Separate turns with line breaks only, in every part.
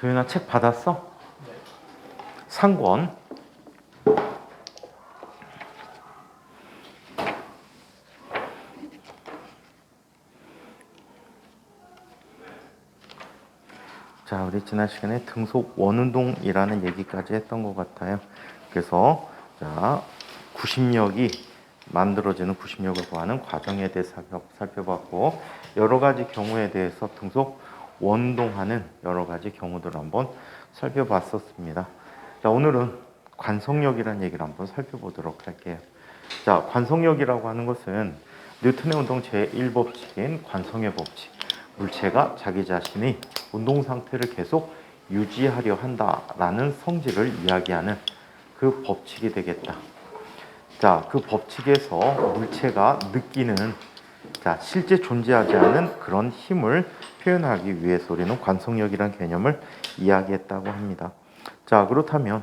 도윤아 책 받았어? 상권. 자, 우리 지난 시간에 등속 원운동이라는 얘기까지 했던 것 같아요. 그래서 자, 구심력이 만들어지는 구심력을 구하는 과정에 대해서 살펴봤고, 여러 가지 경우에 대해서 등속 원운동하는 여러 가지 경우들을 한번 살펴봤었습니다. 자, 오늘은 관성력이라는 얘기를 한번 살펴보도록 할게요. 자, 관성력이라고 하는 것은 뉴턴의 운동 제1법칙인 관성의 법칙, 물체가 자기 자신의 운동 상태를 계속 유지하려 한다라는 성질을 이야기하는 그 법칙이 되겠다. 자, 그 법칙에서 물체가 느끼는 실제 존재하지 않은 그런 힘을 표현하기 위해서 우리는 관성력이라는 개념을 이야기했다고 합니다. 자, 그렇다면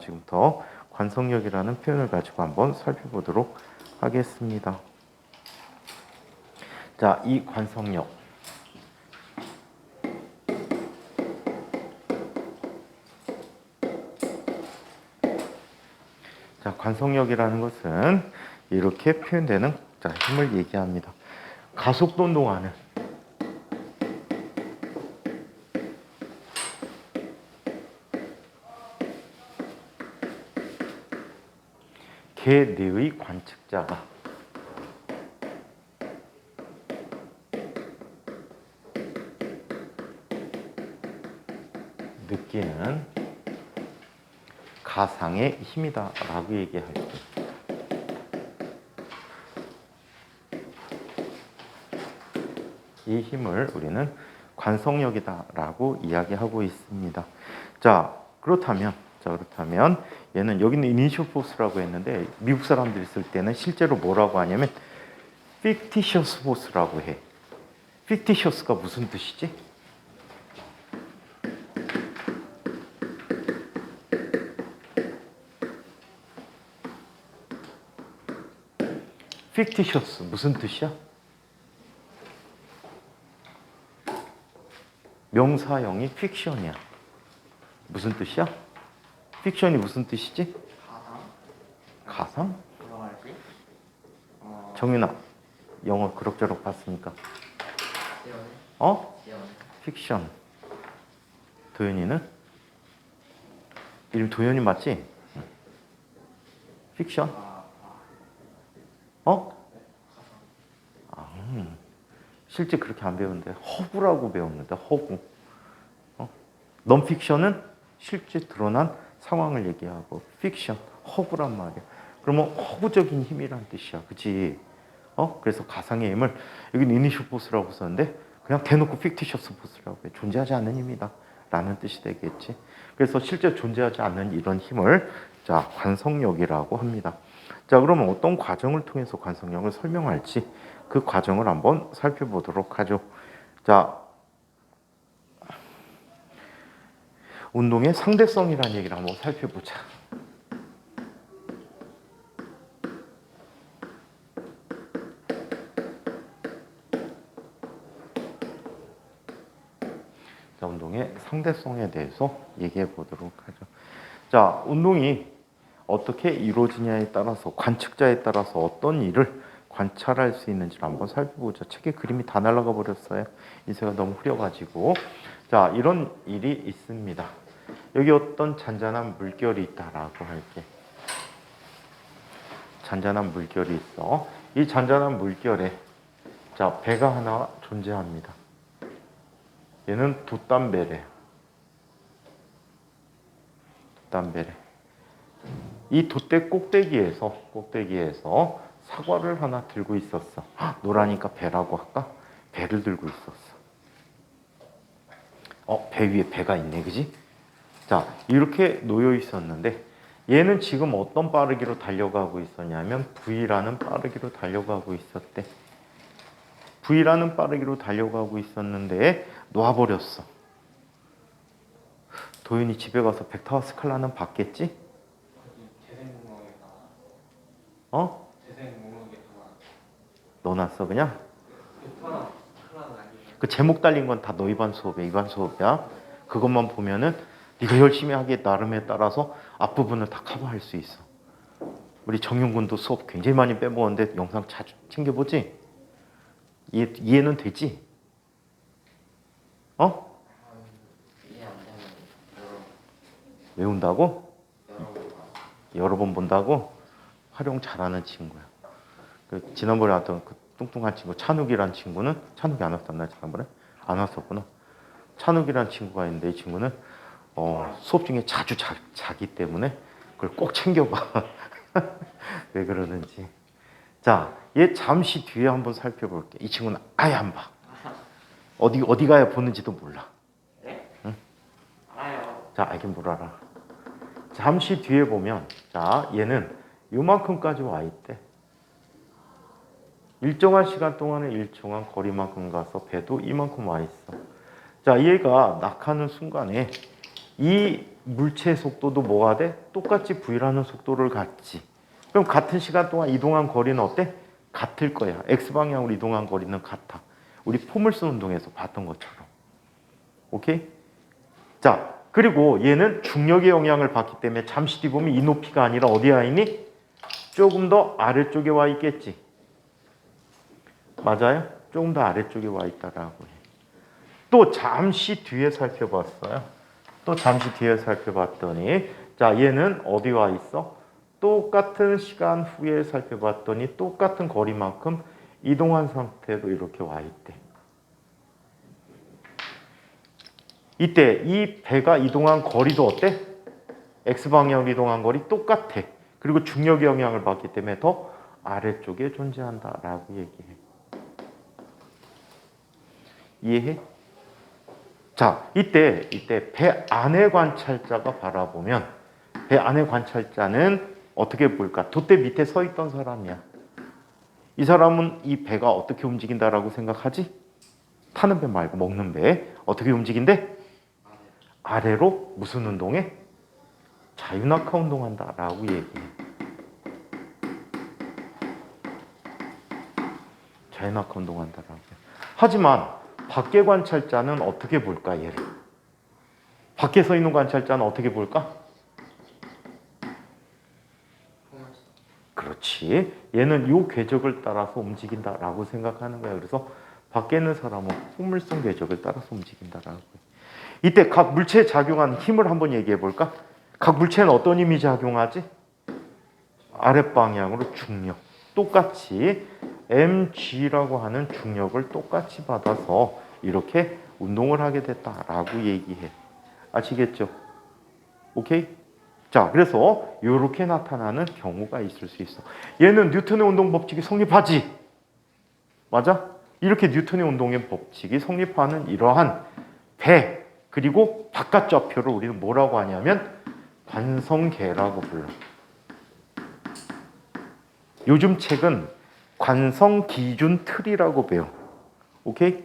지금부터 관성력이라는 표현을 가지고 한번 살펴보도록 하겠습니다. 자, 이 관성력. 자, 관성력이라는 것은 이렇게 표현되는 힘을 얘기합니다. 가속도 운동하는 개 내의 관측자가 느끼는 가상의 힘이다라고 얘기하죠. 이 힘을 우리는 관성력이다라고 이야기하고 있습니다. 자, 그렇다면 얘는 여기는 이니셜 포스라고 했는데 미국 사람들이 쓸 때는 실제로 뭐라고 하냐면 fictitious force라고 해. fictitious가 무슨 뜻이지? fictitious 무슨 뜻이야? 명사형이 픽션이야. 무슨 뜻이야? 픽션이 무슨 뜻이지? 가상? 정윤아, 영어 그럭저럭 봤으니까. 픽션. 도현이는? 이름 도현이 맞지? 픽션? 실제 그렇게 안 배우는데 허구라고 배웠는데 허구. 넌픽션은 실제 드러난 상황을 얘기하고 픽션, 허구란 말이야. 그러면 허구적인 힘이란 뜻이야. 그치? 그래서 가상의 힘을 여기는 이니셜 포스라고 썼는데 그냥 대놓고 픽티셔스 포스라고 해. 존재하지 않는 힘이다 라는 뜻이 되겠지. 그래서 실제 존재하지 않는 이런 힘을 관성력이라고 합니다. 자, 그러면 어떤 과정을 통해서 관성력을 설명할지 그 과정을 한번 살펴보도록 하죠. 자, 운동의 상대성이라는 얘기를 한번 살펴보자. 자, 운동의 상대성에 대해서 얘기해 보도록 하죠. 자, 운동이 어떻게 이루어지냐에 따라서 관측자에 따라서 어떤 일을 관찰할 수 있는지를 한번 살펴보자. 책에 그림이 다 날아가 버렸어요. 인쇄가 너무 흐려가지고. 자, 이런 일이 있습니다. 여기 어떤 잔잔한 물결이 있다라고 할게. 잔잔한 물결이 있어. 이 잔잔한 물결에 배가 하나 존재합니다. 얘는 돛담배래. 돛담배래. 이 돛대 꼭대기에서 사과를 하나 들고 있었어. 노라니까 배라고 할까? 배를 들고 있었어. 배 위에 배가 있네, 그지? 자, 이렇게 놓여 있었는데 얘는 지금 어떤 빠르기로 달려가고 있었냐면 V라는 빠르기로 달려가고 있었대. V라는 빠르기로 달려가고 있었는데 놔버렸어. 도윤이 집에 가서 벡터하스칼라는 봤겠지? 넣어놨어 그냥? 그 제목 달린 건 다 너 이반 수업이야. 이반 수업이야. 그것만 보면은 네가 열심히 하기에 나름에 따라서 앞부분을 다 커버할 수 있어. 우리 정윤군도 수업 굉장히 많이 빼먹었는데 영상 자주 챙겨보지? 이해는 되지? 어? 외운다고? 여러 번 본다고? 활용 잘하는 친구야. 그 지난번에 왔던 그 뚱뚱한 친구 찬욱이란 친구는 찬욱이 안 왔었나 지난번에? 안 왔었구나. 찬욱이란 친구가 있는데 이 친구는 수업 중에 자주 자기 때문에 그걸 꼭 챙겨봐. 왜 그러는지. 자, 얘 잠시 뒤에 한번 살펴볼게. 이 친구는 아예 안 봐. 어디 가야 보는지도 몰라. 응? 자, 알긴 뭘 알아. 잠시 뒤에 보면, 자, 얘는 요만큼까지 와 있대. 일정한 시간 동안에 일정한 거리만큼 가서 배도 이만큼 와 있어. 자, 얘가 낙하는 순간에 이 물체의 속도도 뭐가 돼? 똑같이 v라는 속도를 갖지. 그럼 같은 시간 동안 이동한 거리는 어때? 같을 거야. x방향으로 이동한 거리는 같아. 우리 포물선 운동에서 봤던 것처럼. 오케이? 자, 그리고 얘는 중력의 영향을 받기 때문에 잠시 뒤 보면 이 높이가 아니라 어디에 와 있니? 조금 더 아래쪽에 와 있겠지. 맞아요? 조금 더 아래쪽에 와 있다라고 해. 또 잠시 뒤에 살펴봤어요. 또 잠시 뒤에 살펴봤더니 자, 얘는 어디 와 있어? 똑같은 시간 후에 살펴봤더니 똑같은 거리만큼 이동한 상태로 이렇게 와 있대. 이때 이 배가 이동한 거리도 어때? X방향으로 이동한 거리 똑같아. 그리고 중력의 영향을 받기 때문에 더 아래쪽에 존재한다라고 얘기해. 이해해? 자, 이때 배 안의 관찰자가 바라보면 배 안의 관찰자는 어떻게 볼까? 돛대 밑에 서 있던 사람이야. 이 사람은 이 배가 어떻게 움직인다라고 생각하지? 타는 배 말고 먹는 배. 어떻게 움직인대? 아래로 무슨 운동해? 자유낙하 운동한다라고 얘기해. 자유낙하 운동한다라고 해. 하지만 밖에 관찰자는 어떻게 볼까, 얘를? 밖에 서 있는 관찰자는 어떻게 볼까? 그렇지. 얘는 이 궤적을 따라서 움직인다라고 생각하는 거야. 그래서 밖에 있는 사람은 포물선 궤적을 따라서 움직인다라고 해. 이때 각 물체에 작용하는 힘을 한번 얘기해 볼까? 각 물체는 어떤 힘이 작용하지? 아랫방향으로 중력. 똑같이 mg라고 하는 중력을 똑같이 받아서 이렇게 운동을 하게 됐다라고 얘기해. 아시겠죠? 오케이? 자, 그래서 이렇게 나타나는 경우가 있을 수 있어. 얘는 뉴턴의 운동 법칙이 성립하지? 맞아? 이렇게 뉴턴의 운동의 법칙이 성립하는 이러한 배 그리고 바깥 좌표를 우리는 뭐라고 하냐면 관성계라고 불러. 요즘 책은 관성 기준 틀이라고 배워. 오케이?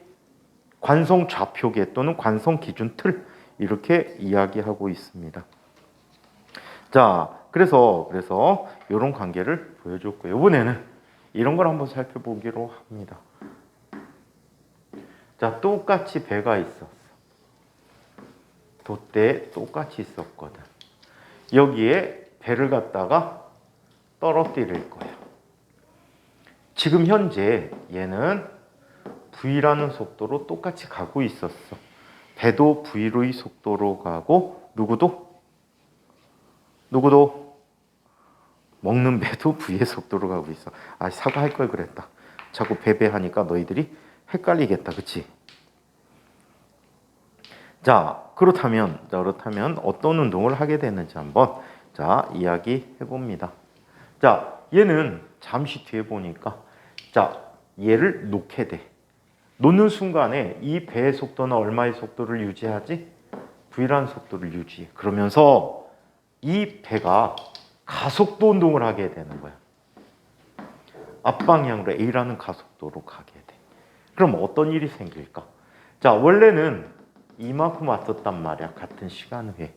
관성 좌표계 또는 관성 기준 틀 이렇게 이야기하고 있습니다. 자, 그래서 이런 관계를 보여줬고요. 이번에는 이런 걸 한번 살펴보기로 합니다. 자, 똑같이 배가 있었어. 돛대에 똑같이 있었거든. 여기에 배를 갖다가 떨어뜨릴 거야. 지금 현재 얘는 V라는 속도로 똑같이 가고 있었어. 배도 V의 속도로 가고 누구도 먹는 배도 V의 속도로 가고 있어. 아, 사과할 걸 그랬다. 자꾸 배배하니까 너희들이 헷갈리겠다. 그치? 자, 그렇다면 어떤 운동을 하게 되는지 한번 이야기해 봅니다. 자, 얘는 잠시 뒤에 보니까 얘를 놓게 돼. 놓는 순간에 이 배의 속도는 얼마의 속도를 유지하지? V라는 속도를 유지해. 그러면서 이 배가 가속도 운동을 하게 되는 거야. 앞방향으로 A라는 가속도로 가게 돼. 그럼 어떤 일이 생길까? 자, 원래는 이만큼 왔었단 말이야. 같은 시간 후에.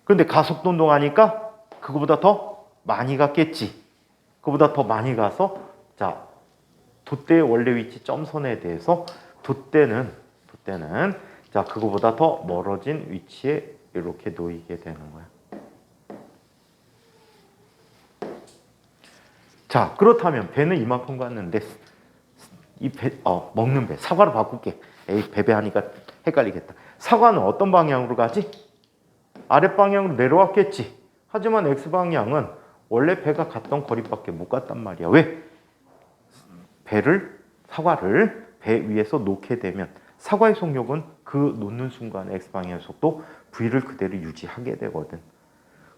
근데 가속도 운동하니까 그거보다 더 많이 갔겠지. 그거보다 더 많이 가서 돛대의 원래 위치 점선에 대해서 돛대는 자, 그거보다 더 멀어진 위치에 이렇게 놓이게 되는 거야. 자, 그렇다면 배는 이만큼 갔는데 이 배, 먹는 배, 사과로 바꿀게. 에이, 배배 하니까 헷갈리겠다. 사과는 어떤 방향으로 가지? 아랫방향으로 내려왔겠지. 하지만 X방향은 원래 배가 갔던 거리밖에 못 갔단 말이야. 왜? 사과를 배 위에서 놓게 되면 사과의 속력은 그 놓는 순간에 X방향의 속도 V를 그대로 유지하게 되거든.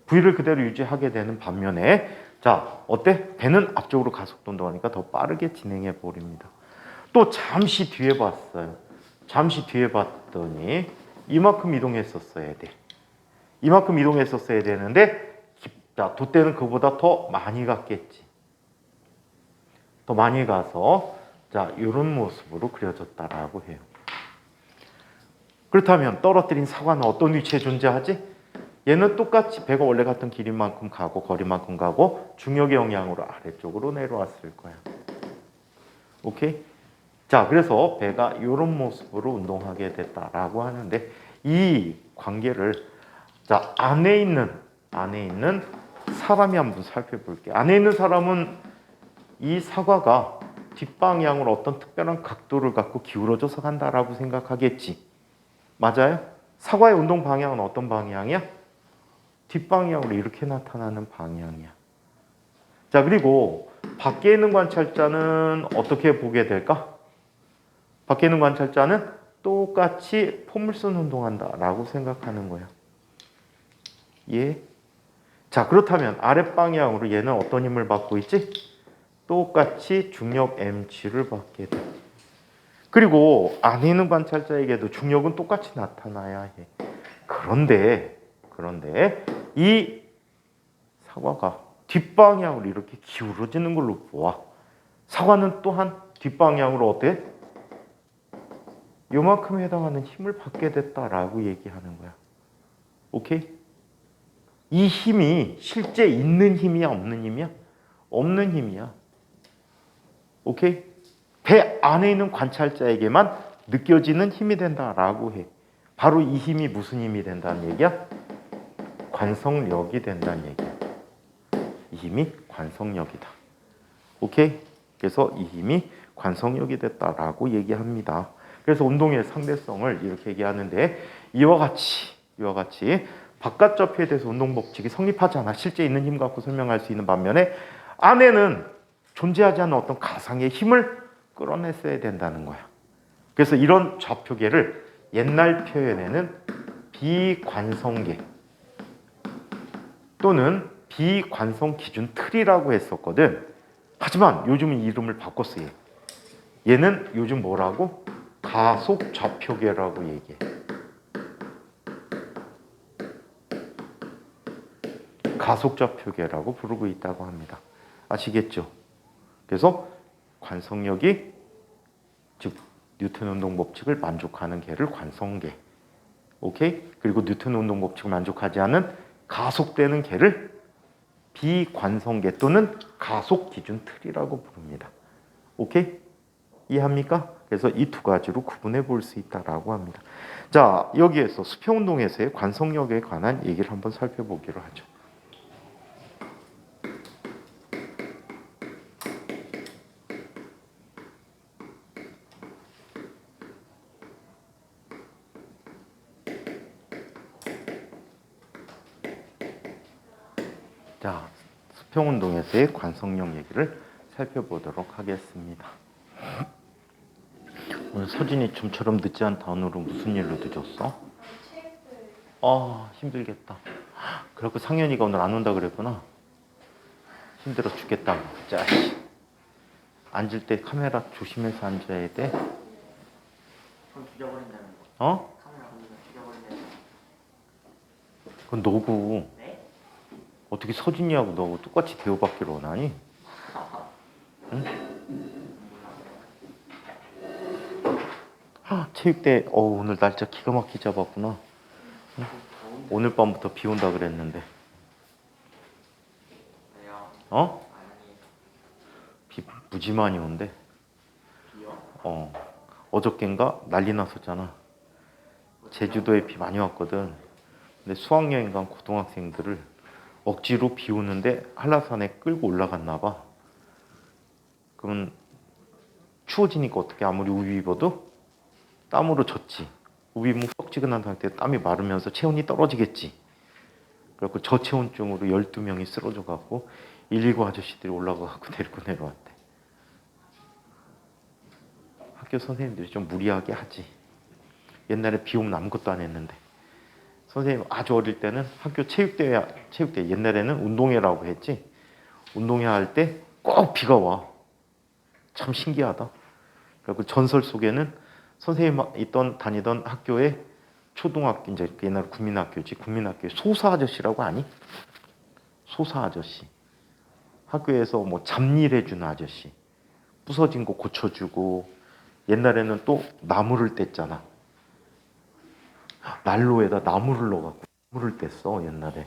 V를 그대로 유지하게 되는 반면에 자, 어때? 배는 앞쪽으로 가속도 운동하니까 더 빠르게 진행해 버립니다. 또 잠시 뒤에 봤어요. 잠시 뒤에 봤더니 이만큼 이동했었어야 돼. 이만큼 이동했었어야 되는데 자, 돛대는 그보다 더 많이 갔겠지. 더 많이 가서 자, 이런 모습으로 그려졌다라고 해요. 그렇다면 떨어뜨린 사과는 어떤 위치에 존재하지? 얘는 똑같이 배가 원래 갔던 길이만큼 가고 거리만큼 가고 중력의 영향으로 아래쪽으로 내려왔을 거야. 오케이? 자, 그래서 배가 이런 모습으로 운동하게 됐다라고 하는데 이 관계를 자, 안에 있는 사람이 한번 살펴볼게. 안에 있는 사람은 이 사과가 뒷방향으로 어떤 특별한 각도를 갖고 기울어져서 간다라고 생각하겠지. 맞아요? 사과의 운동 방향은 어떤 방향이야? 뒷방향으로 이렇게 나타나는 방향이야. 자, 그리고 밖에 있는 관찰자는 어떻게 보게 될까? 밖에 있는 관찰자는 똑같이 포물선 운동한다라고 생각하는 거야. 예? 자, 그렇다면 아랫방향으로 얘는 어떤 힘을 받고 있지? 똑같이 중력 mg를 받게 돼. 그리고 안에 있는 관찰자에게도 중력은 똑같이 나타나야 해. 그런데 이 사과가 뒷방향으로 이렇게 기울어지는 걸로 보아. 사과는 또한 뒷방향으로 어때? 요만큼에 해당하는 힘을 받게 됐다라고 얘기하는 거야. 오케이? 이 힘이 실제 있는 힘이야, 없는 힘이야? 없는 힘이야. 오케이? 배 안에 있는 관찰자에게만 느껴지는 힘이 된다라고 해. 바로 이 힘이 무슨 힘이 된다는 얘기야? 관성력이 된다는 얘기야. 이 힘이 관성력이다. 오케이? 그래서 이 힘이 관성력이 됐다라고 얘기합니다. 그래서 운동의 상대성을 이렇게 얘기하는데 이와 같이 바깥 접히에 대해서 운동 법칙이 성립하지 않아 실제 있는 힘 갖고 설명할 수 있는 반면에 안에는 존재하지 않는 어떤 가상의 힘을 끌어냈어야 된다는 거야. 그래서 이런 좌표계를 옛날 표현에는 비관성계 또는 비관성 기준 틀이라고 했었거든. 하지만 요즘은 이름을 바꿨어. 얘는 요즘 뭐라고? 가속 좌표계라고 얘기해. 가속 좌표계라고 부르고 있다고 합니다. 아시겠죠? 그래서 관성력이 즉 뉴턴 운동 법칙을 만족하는 계를 관성계. 오케이? 그리고 뉴턴 운동 법칙을 만족하지 않은 가속되는 계를 비관성계 또는 가속 기준 틀이라고 부릅니다. 오케이? 이해합니까? 그래서 이 두 가지로 구분해 볼 수 있다라고 합니다. 자, 여기에서 수평 운동에서의 관성력에 관한 얘기를 한번 살펴보기로 하죠. 자, 수평 운동에서의 관성력 얘기를 살펴보도록 하겠습니다. 오늘 서진이 좀처럼 늦지 않다. 오늘은 무슨 일로 늦었어? 힘들겠다. 그래갖고 상현이가 오늘 안 온다 그랬구나. 힘들어 죽겠다. 자, 앉을 때 카메라 조심해서 앉아야 돼.
그럼 죽여버린다는 거.
어?
카메라 건드면 죽여버린다는 거.
그건 너고.
네?
어떻게 서진이하고 너 똑같이 대우받기로 원하니? 응? 체육대 오늘 날짜 기가 막히게 잡았구나. 응? 오늘 밤부터 비 온다 그랬는데.
왜요?
어?
아니.
비 무지 많이 온대.
비요?
어저껜가 난리 났었잖아. 제주도에 비 많이 왔거든. 근데 수학여행 간 고등학생들을 억지로 비 오는데 한라산에 끌고 올라갔나 봐. 그러면 추워지니까 어떻게 아무리 우비 입어도 땀으로 젖지. 우비 묵썩지근한 상태에 땀이 마르면서 체온이 떨어지겠지. 그래갖고 저체온증으로 12명이 쓰러져 갖고 119 아저씨들이 올라가 갖고 데리고 내려왔대. 학교 선생님들이 좀 무리하게 하지. 옛날에 비 오면 아무것도 안 했는데. 선생님 아주 어릴 때는 학교 체육대회 옛날에는 운동회라고 했지. 운동회 할 때 꼭 비가 와. 참 신기하다. 그리고 전설 속에는 선생님 다니던 학교에 초등학교 이제 옛날 국민학교지. 국민학교에 소사 아저씨라고 아니? 소사 아저씨. 학교에서 뭐 잡일해 주는 아저씨. 부서진 거 고쳐주고 옛날에는 또 나무를 뗐잖아. 난로에다 나무를 넣어갖고 나무를 뗐어 옛날에.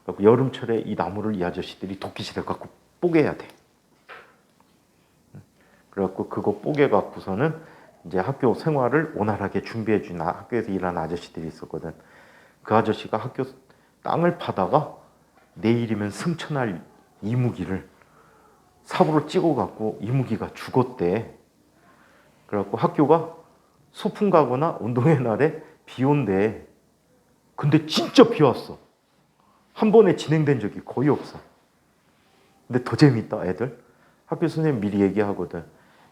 그래서 여름철에 이 나무를 이 아저씨들이 도끼질해 갖고 뽀개야 돼. 그래갖고 그거 뽀개 갖고서는 이제 학교 생활을 원활하게 준비해 준 학교에서 일하는 아저씨들이 있었거든. 그 아저씨가 학교 땅을 파다가 내일이면 승천할 이무기를 삽으로 찍어 갖고 이무기가 죽었대. 그래갖고 학교가 소풍 가거나 운동회 날에 비 온대. 근데 진짜 비 왔어. 한 번에 진행된 적이 거의 없어. 근데 더 재밌다, 애들. 학교 선생님 미리 얘기하거든.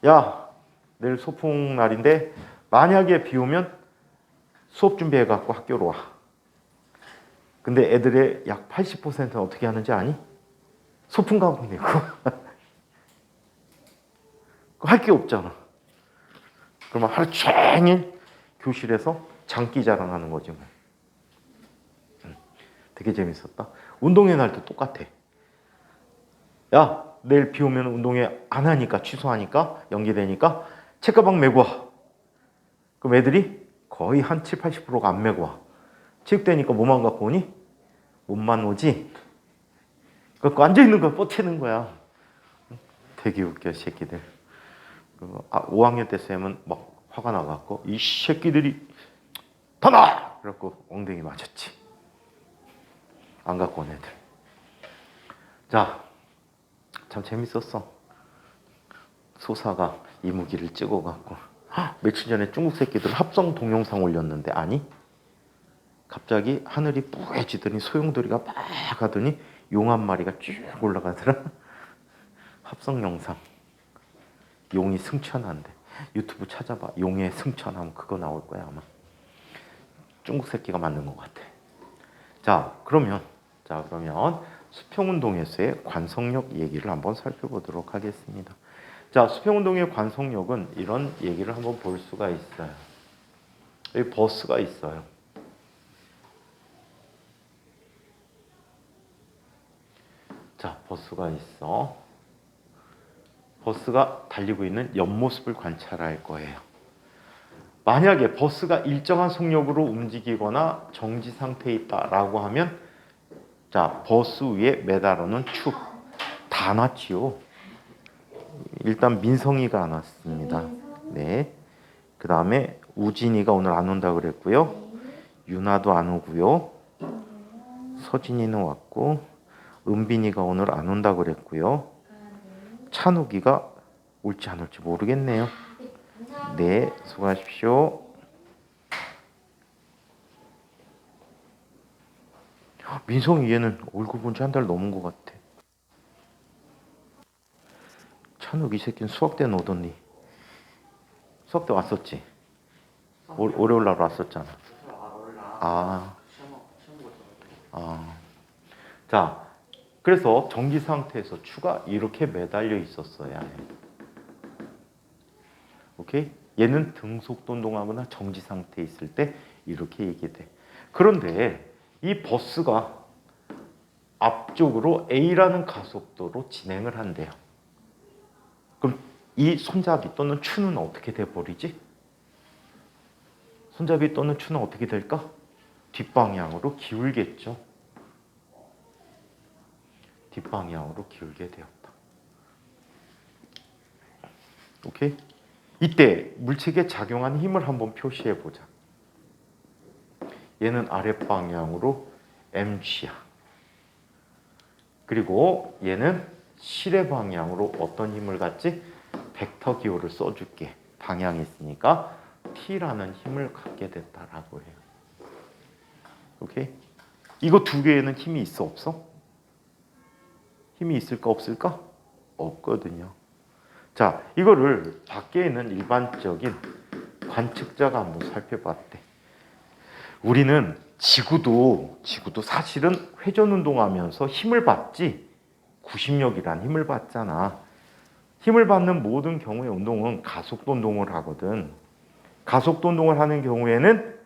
야, 내일 소풍 날인데 만약에 비 오면 수업 준비해 갖고 학교로 와. 근데 애들의 약 80%는 어떻게 하는지 아니? 소풍 가고 내고. 할 게 없잖아. 그러면 하루 종일 교실에서 장기 자랑하는 거지 뭐. 되게 재밌었다. 운동회 날도 똑같아. 야, 내일 비 오면 운동회 안 하니까 취소하니까 연기되니까 책가방 메고 와. 그럼 애들이 거의 한 7, 80%가 안 메고 와. 체육대니까 뭐만 갖고 오니? 몸만 오지? 그래서 앉아있는 거야, 버티는 거야. 되게 웃겨, 새끼들. 5학년 때 쌤은 막 화가 나갖고 이 새끼들이 다 나! 그래갖고 엉덩이 맞았지. 안 갖고 온 애들. 자, 참 재밌었어. 소사가 이무기를 찍어갖고 며칠 전에 중국 새끼들 합성 동영상 올렸는데 아니? 갑자기 하늘이 뿌해지더니 소용돌이가 막 가더니 용 한 마리가 쭉 올라가더라. 합성 영상. 용이 승천한대. 유튜브 찾아봐. 용의 승천하면 그거 나올 거야 아마. 중국 새끼가 만든 것 같아. 자 그러면 수평운동에서의 관성력 얘기를 한번 살펴보도록 하겠습니다. 자 수평운동의 관성력은 이런 얘기를 한번 볼 수가 있어요. 여기 버스가 있어요. 자 버스가 있어. 버스가 달리고 있는 옆모습을 관찰할 거예요. 만약에 버스가 일정한 속력으로 움직이거나 정지 상태에 있다라고 하면 자 버스 위에 매달아 놓은 축 다 놨지요. 일단 민성이가 안 왔습니다. 네. 그 다음에 우진이가 오늘 안 온다 그랬고요. 유나도 안 오고요. 서진이는 왔고 은빈이가 오늘 안 온다 그랬고요. 찬욱이가 올지 안 올지 모르겠네요. 네, 수고하십시오. 민성이 얘는 얼굴 본 지 한 달 넘은 것 같아. 찬욱 이 새끼는 수학 때는 오더니 수학 때 왔었지. 월요일 날 왔었잖아. 아, 자, 그래서 정지 상태에서 추가 이렇게 매달려 있었어야 해. 오케이? 얘는 등속도 운동하거나 정지 상태에 있을 때 이렇게 얘기돼. 그런데 이 버스가 앞쪽으로 A라는 가속도로 진행을 한대요. 그럼 이 손잡이 또는 추는 어떻게 돼버리지? 손잡이 또는 추는 어떻게 될까? 뒷방향으로 기울겠죠. 뒷방향으로 기울게 되었다. 오케이? 이때 물체에 작용한 힘을 한번 표시해 보자. 얘는 아랫방향으로 mg야. 그리고 얘는 실의 방향으로 어떤 힘을 갖지? 벡터 기호를 써줄게. 방향이 있으니까 t라는 힘을 갖게 됐다라고 해요. 오케이? 이거 두 개에는 힘이 있어 없어? 힘이 있을까 없을까? 없거든요. 자, 이거를 밖에 있는 일반적인 관측자가 한번 살펴봤대. 우리는 지구도 사실은 회전 운동하면서 힘을 받지, 구심력이란 힘을 받잖아. 힘을 받는 모든 경우의 운동은 가속도 운동을 하거든. 가속도 운동을 하는 경우에는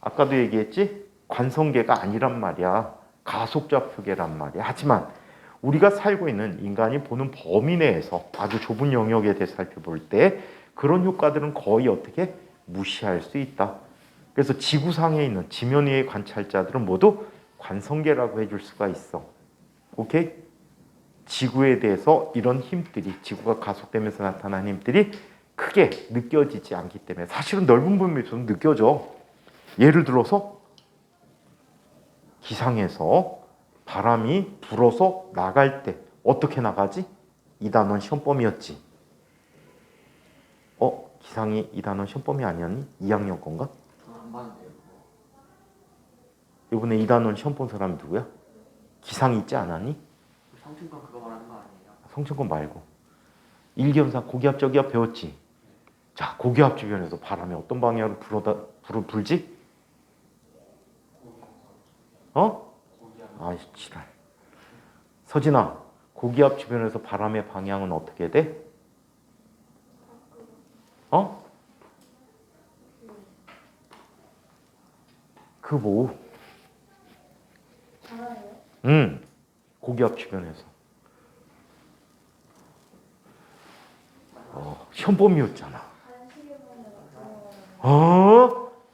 아까도 얘기했지, 관성계가 아니란 말이야. 가속좌표계란 말이야. 하지만 우리가 살고 있는 인간이 보는 범위 내에서 아주 좁은 영역에 대해 살펴볼 때 그런 효과들은 거의 어떻게 무시할 수 있다. 그래서 지구상에 있는 지면 위의 관찰자들은 모두 관성계라고 해줄 수가 있어. 오케이? 지구에 대해서 이런 힘들이, 지구가 가속되면서 나타난 힘들이 크게 느껴지지 않기 때문에 사실은 넓은 범위에서는 느껴져. 예를 들어서 기상에서 바람이 불어서 나갈 때 어떻게 나가지? 이단원 시험범위였지. 기상이 이단원 시험범위 아니었니? 2학년 건가?
안 봤는데요.
이번에 이단원 시험 본 사람이 누구야? 기상이 있지 않았니?
성층권 그거 말하는 거 아니에요?
성층권 말고 일기현상 고기압 저기압 배웠지? 자, 고기압 주변에서 바람이 어떤 방향으로 불지? 아이 지랄. 서진아, 고기압 주변에서 바람의 방향은 어떻게 돼? 그 뭐? 고기압 주변에서. 시험범위였잖아.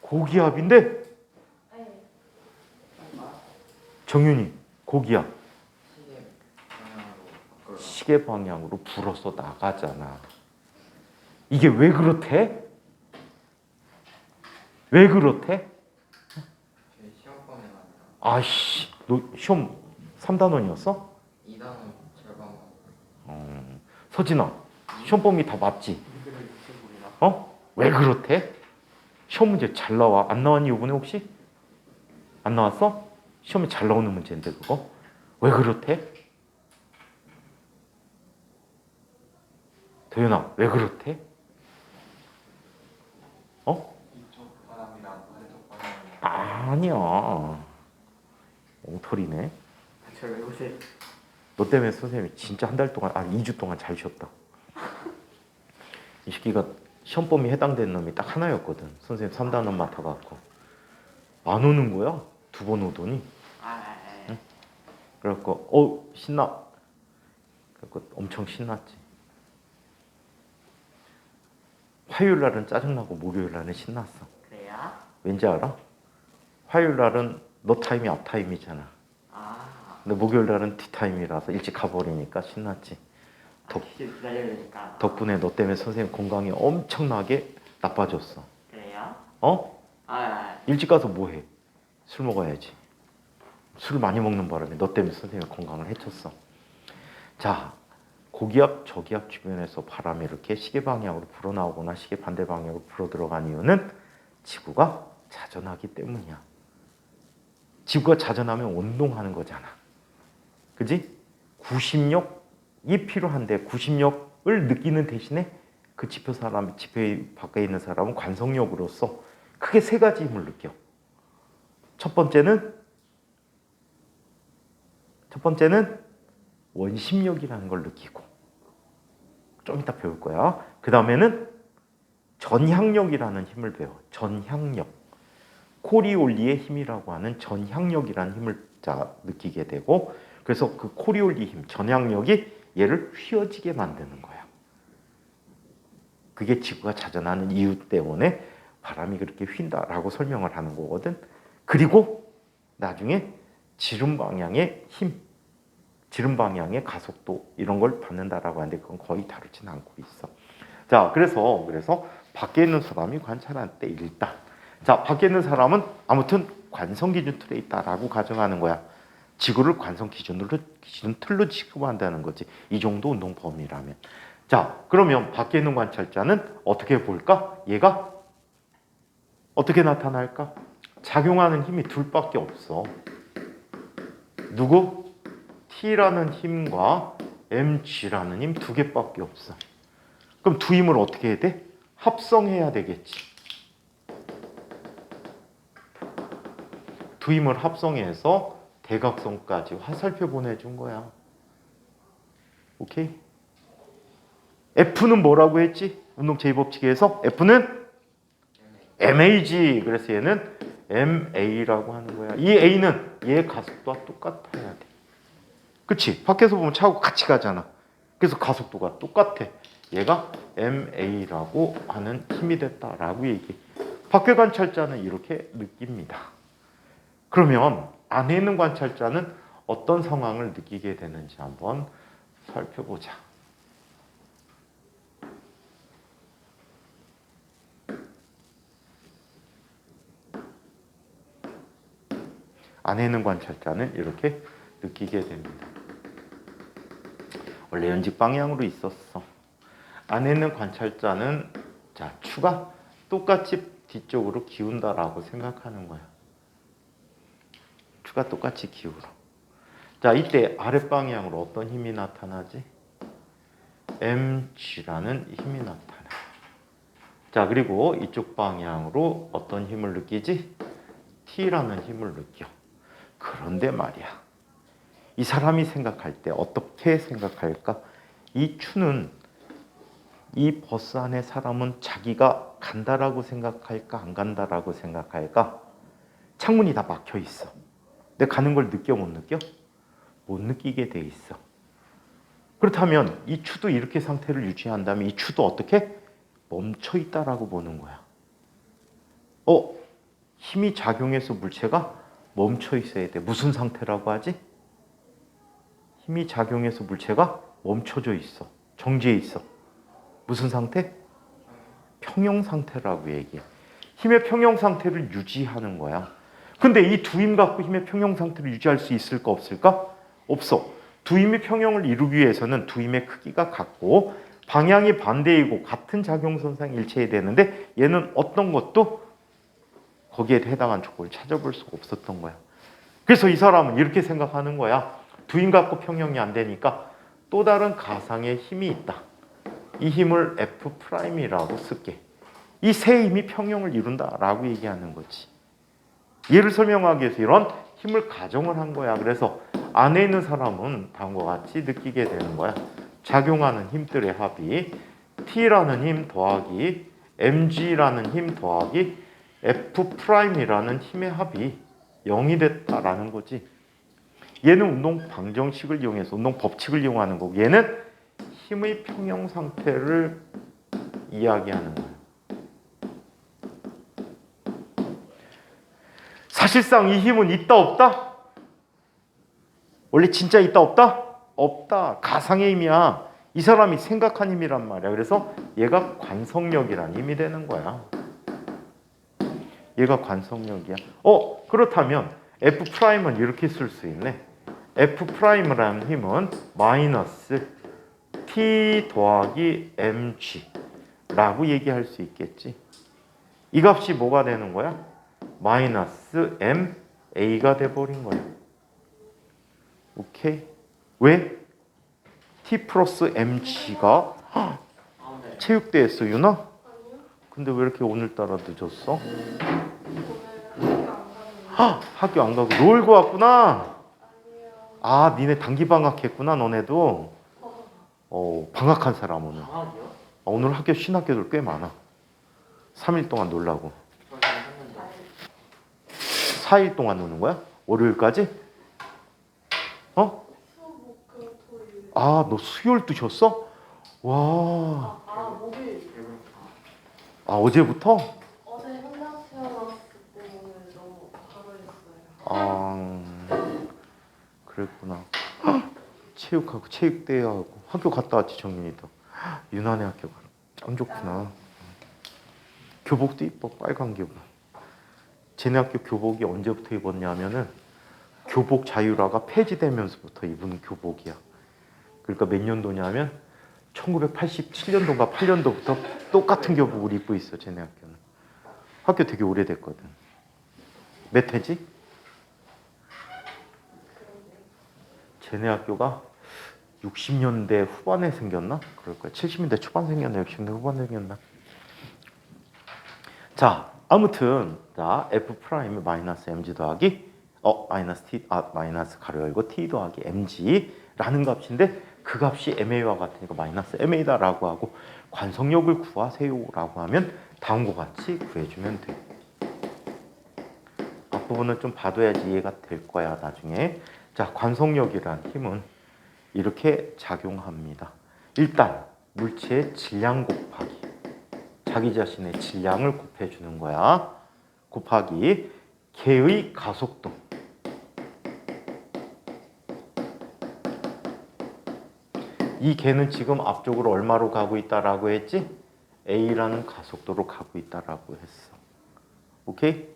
고기압인데? 정윤이, 고기압. 시계 방향으로 불어서 나가잖아. 이게 왜 그렇대? 왜 그렇대? 아이씨, 너 시험 3단원이었어?
2단원 절반.
서진아, 시험 범위 다 맞지? 왜 그렇대? 시험 문제 잘 나와. 안 나왔니 이번에 혹시? 안 나왔어? 시험에 잘 나오는 문제인데 그거? 왜 그렇대? 도현아, 왜 그렇대?
이쪽 바람이랑 반대쪽 바람이랑.
아니야. 엉터리네.
저왜 보세요?
너 때문에 선생님이 진짜 한 달 동안, 2주 동안 잘 쉬었다. 이 새끼가 시험 범위 해당되는 놈이 딱 하나였거든. 선생님 3단원 맡아갖고. 안 오는 거야? 2번 오더니. 응? 그래갖고 신나. 그래갖고 엄청 신났지. 화요일 날은 짜증나고 목요일 날은 신났어.
그래요?
왠지 알아? 화요일 날은 너 타임이 앞 타임이잖아. 근데 목요일 날은 티 타임이라서 일찍 가버리니까 신났지.
기다려야 되니까.
덕분에 너 때문에 선생님 건강이 엄청나게 나빠졌어.
그래요?
일찍 가서 뭐해? 술 먹어야지. 술 많이 먹는 바람에 너 때문에 선생님 건강을 해쳤어. 자, 고기압, 저기압 주변에서 바람이 이렇게 시계 방향으로 불어나오거나 시계 반대 방향으로 불어 들어간 이유는 지구가 자전하기 때문이야. 지구가 자전하면 운동하는 거잖아. 그지? 구심력이 필요한데 구심력을 느끼는 대신에 그 지표 밖에 있는 사람은 관성력으로서 크게 3가지 힘을 느껴. 첫 번째는 원심력이라는 걸 느끼고, 좀 이따 배울 거야. 그 다음에는 전향력이라는 힘을 배워. 전향력. 코리올리의 힘이라고 하는 전향력이라는 힘을 느끼게 되고, 그래서 그 코리올리 힘, 전향력이 얘를 휘어지게 만드는 거야. 그게 지구가 자전하는 이유 때문에 바람이 그렇게 휜다라고 설명을 하는 거거든. 그리고 나중에 지름 방향의 힘, 지름 방향의 가속도 이런 걸 받는다라고 하는데 그건 거의 다루진 않고 있어. 자, 그래서 밖에 있는 사람이 관찰할 때 일단 자, 밖에 있는 사람은 아무튼 관성 기준 틀에 있다라고 가정하는 거야. 지구를 관성 기준 틀로 취급한다는 거지. 이 정도 운동 범위라면. 자, 그러면 밖에 있는 관찰자는 어떻게 볼까? 얘가 어떻게 나타날까? 작용하는 힘이 둘밖에 없어. 누구? T라는 힘과 mg라는 힘 두 개밖에 없어. 그럼 두 힘을 어떻게 해야 돼? 합성해야 되겠지. 두 힘을 합성해서 대각선까지 화살표 보내준 거야. 오케이? F는 뭐라고 했지? 운동 제2법칙에서 F는 MAG. 그래서 얘는 MA라고 하는 거야. 이 A는 얘 가속도와 똑같아야 돼. 그치? 밖에서 보면 차하고 같이 가잖아. 그래서 가속도가 똑같아. 얘가 MA라고 하는 힘이 됐다라고 얘기해. 밖에 관찰자는 이렇게 느낍니다. 그러면 안에 있는 관찰자는 어떤 상황을 느끼게 되는지 한번 살펴보자. 안에 있는 관찰자는 이렇게 느끼게 됩니다. 원래 연직 방향으로 있었어. 안에 있는 관찰자는 자, 추가 똑같이 뒤쪽으로 기운다라고 생각하는 거야. 추가 똑같이 기울어. 자, 이때 아랫 방향으로 어떤 힘이 나타나지? mg라는 힘이 나타나. 자, 그리고 이쪽 방향으로 어떤 힘을 느끼지? t라는 힘을 느껴. 그런데 말이야. 이 사람이 생각할 때 어떻게 생각할까? 이 추는 이 버스 안에 사람은 자기가 간다라고 생각할까? 안 간다라고 생각할까? 창문이 다 막혀 있어. 내가 가는 걸 느껴 못 느껴? 못 느끼게 돼 있어. 그렇다면 이 추도 이렇게 상태를 유지한다면 이 추도 어떻게? 멈춰 있다라고 보는 거야. 힘이 작용해서 물체가 멈춰 있어야 돼. 무슨 상태라고 하지? 힘이 작용해서 물체가 멈춰져 있어. 정지해 있어. 무슨 상태? 평형 상태라고 얘기해. 힘의 평형 상태를 유지하는 거야. 근데 이 두 힘 갖고 힘의 평형 상태를 유지할 수 있을까 없을까? 없어. 두 힘의 평형을 이루기 위해서는 두 힘의 크기가 같고 방향이 반대이고 같은 작용선상 일체해야 되는데 얘는 어떤 것도 거기에 해당한 조건을 찾아볼 수가 없었던 거야. 그래서 이 사람은 이렇게 생각하는 거야. 두 힘 갖고 평형이 안 되니까 또 다른 가상의 힘이 있다. 이 힘을 F'이라고 쓸게. 이 세 힘이 평형을 이룬다라고 얘기하는 거지. 얘를 설명하기 위해서 이런 힘을 가정을 한 거야. 그래서 안에 있는 사람은 다음과 같이 느끼게 되는 거야. 작용하는 힘들의 합이 T라는 힘 더하기 mg라는 힘 더하기 F'이라는 힘의 합이 0이 됐다라는 거지. 얘는 운동 방정식을 이용해서 운동 법칙을 이용하는 거고 얘는 힘의 평형 상태를 이야기하는 거야. 사실상 이 힘은 있다 없다? 원래 진짜 있다 없다? 없다. 가상의 힘이야. 이 사람이 생각한 힘이란 말이야. 그래서 얘가 관성력이란 힘이 되는 거야. 얘가 관성력이야. 그렇다면 F'은 이렇게 쓸 수 있네. F'이라는 힘은 마이너스 T 더하기 mg라고 얘기할 수 있겠지. 이 값이 뭐가 되는 거야? 마이너스 ma가 돼버린 거야. 오케이? 왜? T 플러스 mg가
네.
체육대회였어, 유나? 근데 왜 이렇게 오늘따라 늦었어? 학교 안 가고 놀고 왔구나? 아, 니네 단기 방학했구나, 너네도? 방학한 사람 오늘.
방학이요?
오늘 학교 신학교들 꽤 많아. 3일 동안 놀라고.
저는 했는데
4일 동안 노는 거야? 월요일까지? 아, 너 수요일도 쉬었어? 와.
목요일.
어제부터?
어제 현장 체험했을 때 오늘 너무 바로였어요.
그랬구나. 체육하고 체육대회하고 학교 갔다 왔지, 정민이도. 유난의 학교가 참 좋구나. 교복도 이뻐, 빨간 교복. 쟤네 학교 교복이 언제부터 입었냐면은 교복 자율화가 폐지되면서부터 입은 교복이야. 그러니까 몇 년도냐면 1987년도인가 8년도부터 똑같은 교복을 입고 있어. 쟤네 학교는. 학교 되게 오래됐거든. 몇 회지? 쟤네 학교가 60년대 후반에 생겼나? 그럴 거야. 70년대 초반 생겼나? 60년대 후반에 생겼나? 자, 아무튼 자 f 프라임이 마이너스 mg 더하기 마이너스 t 마이너스 가로 열고 t 더하기 mg라는 값인데 그 값이 ma와 같으니까 마이너스 ma다라고 하고 관성력을 구하세요라고 하면 다음과 같이 구해주면 돼. 앞부분은 좀 봐둬야지 이해가 될 거야 나중에. 자, 관성력이란 힘은 이렇게 작용합니다. 일단 물체의 질량 곱하기 자기 자신의 질량을 곱해주는 거야. 곱하기 개의 가속도. 이 개는 지금 앞쪽으로 얼마로 가고 있다라고 했지? A라는 가속도로 가고 있다라고 했어. 오케이?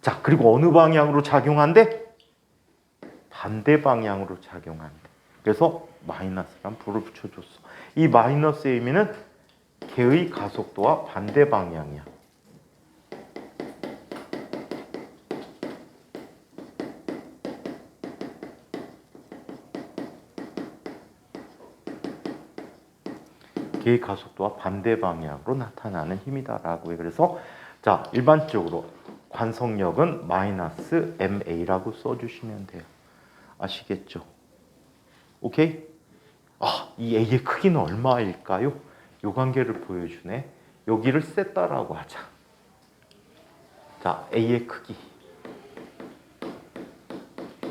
자, 그리고 어느 방향으로 작용한대? 반대 방향으로 작용한대. 그래서 마이너스란 불을 붙여줬어. 이 마이너스의 의미는 개의 가속도와 반대 방향이야. 개의 가속도와 반대 방향으로 나타나는 힘이다라고 해. 그래서 자, 일반적으로 관성력은 마이너스 ma라고 써주시면 돼요. 아시겠죠? 오케이? 이 a의 크기는 얼마일까요? 요 관계를 보여주네. 여기를 세타라고 하자. 자, a의 크기.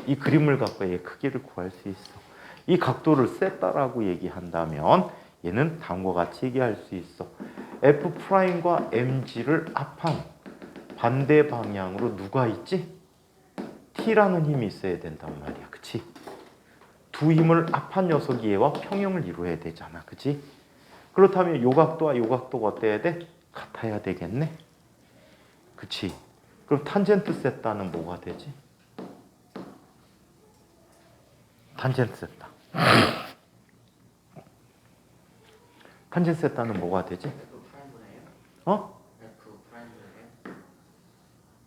이 그림을 갖고 a의 크기를 구할 수 있어. 이 각도를 세타라고 얘기한다면 얘는 다음과 같이 얘기할 수 있어. F'과 mg를 합한 반대 방향으로 누가 있지? T라는 힘이 있어야 된단 말이야. 그치? 두 힘을 합한 녀석이 얘와 평형을 이루어야 되잖아. 그치? 그렇다면 요 각도와 요 각도가 어때야 돼? 같아야 되겠네? 그치? 그럼 탄젠트 세타는 뭐가 되지? 탄젠트 세타. 탄젠트 세타는 뭐가 되지?
F 프라임분해요? F 프라임분해요?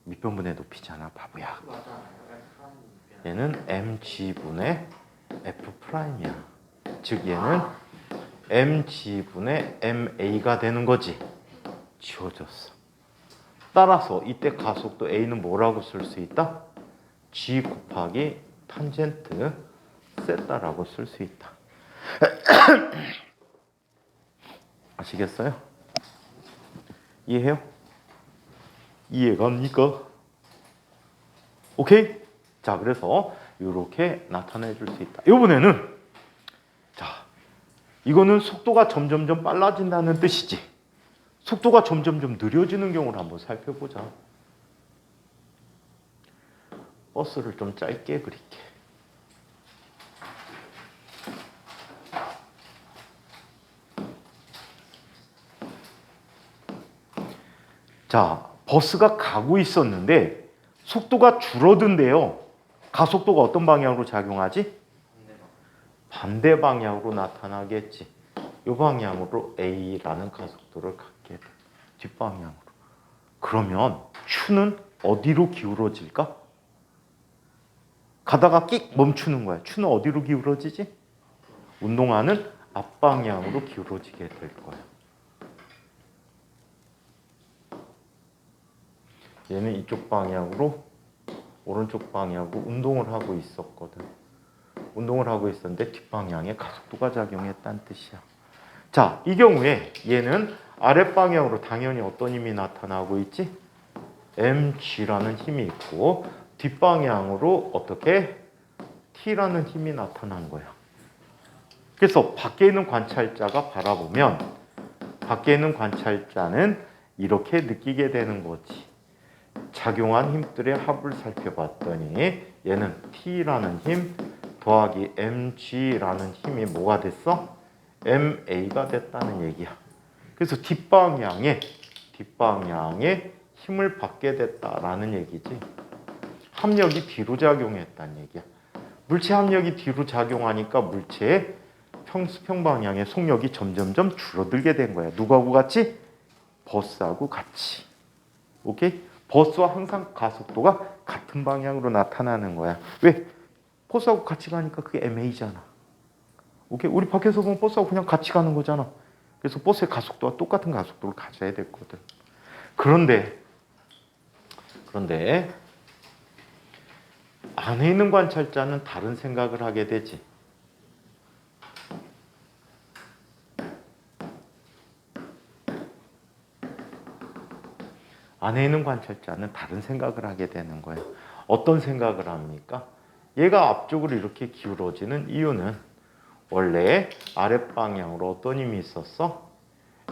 밑변분의 높이잖아. 바보야.
맞잖아요. F 프라임분해.
얘는 mg분의 f'이야. 즉 얘는 mg분의 ma가 되는 거지. 지워졌어. 따라서 이때 가속도 a는 뭐라고 쓸 수 있다? g 곱하기 탄젠트 세타라고 쓸 수 있다. 아시겠어요? 이해해요? 이해갑니까? 오케이? 자, 그래서 이렇게 나타내 줄 수 있다. 이번에는 자, 이거는 속도가 점점점 빨라진다는 뜻이지. 속도가 점점점 느려지는 경우를 한번 살펴보자. 버스를 좀 짧게 그릴게. 자, 버스가 가고 있었는데 속도가 줄어든대요. 가속도가 어떤 방향으로 작용하지? 반대 방향으로 나타나겠지. 이 방향으로 A라는 가속도를 갖게 돼. 뒷방향으로. 그러면 Q는 어디로 기울어질까? 가다가 끽 멈추는 거야. Q는 어디로 기울어지지? 운동화는 앞방향으로 기울어지게 될 거야. 얘는 이쪽 방향으로 오른쪽 방향으로 운동을 하고 있었거든. 운동을 하고 있었는데 뒷방향에 가속도가 작용했다는 뜻이야. 자, 이 경우에 얘는 아랫방향으로 당연히 어떤 힘이 나타나고 있지? mg라는 힘이 있고 뒷방향으로 어떻게? t라는 힘이 나타난 거야. 그래서 밖에 있는 관찰자가 바라보면 밖에 있는 관찰자는 이렇게 느끼게 되는 거지. 작용한 힘들의 합을 살펴봤더니 얘는 T라는 힘 더하기 mg라는 힘이 뭐가 됐어? ma가 됐다는 얘기야. 그래서 뒷방향에 힘을 받게 됐다라는 얘기지. 합력이 뒤로 작용했다는 얘기야. 물체 합력이 뒤로 작용하니까 물체의 수평 방향의 속력이 점점점 줄어들게 된 거야. 누구하고 같이? 버스하고 같이. 오케이? 버스와 항상 가속도가 같은 방향으로 나타나는 거야. 왜? 버스하고 같이 가니까 그게 MA잖아. 오케이? 우리 밖에서 보면 버스하고 그냥 같이 가는 거잖아. 그래서 버스의 가속도와 똑같은 가속도를 가져야 됐거든. 그런데 안에 있는 관찰자는 다른 생각을 하게 되지. 안에 있는 관찰자는 다른 생각을 하게 되는 거예요. 어떤 생각을 합니까? 얘가 앞쪽으로 이렇게 기울어지는 이유는 원래 아랫방향으로 어떤 힘이 있었어?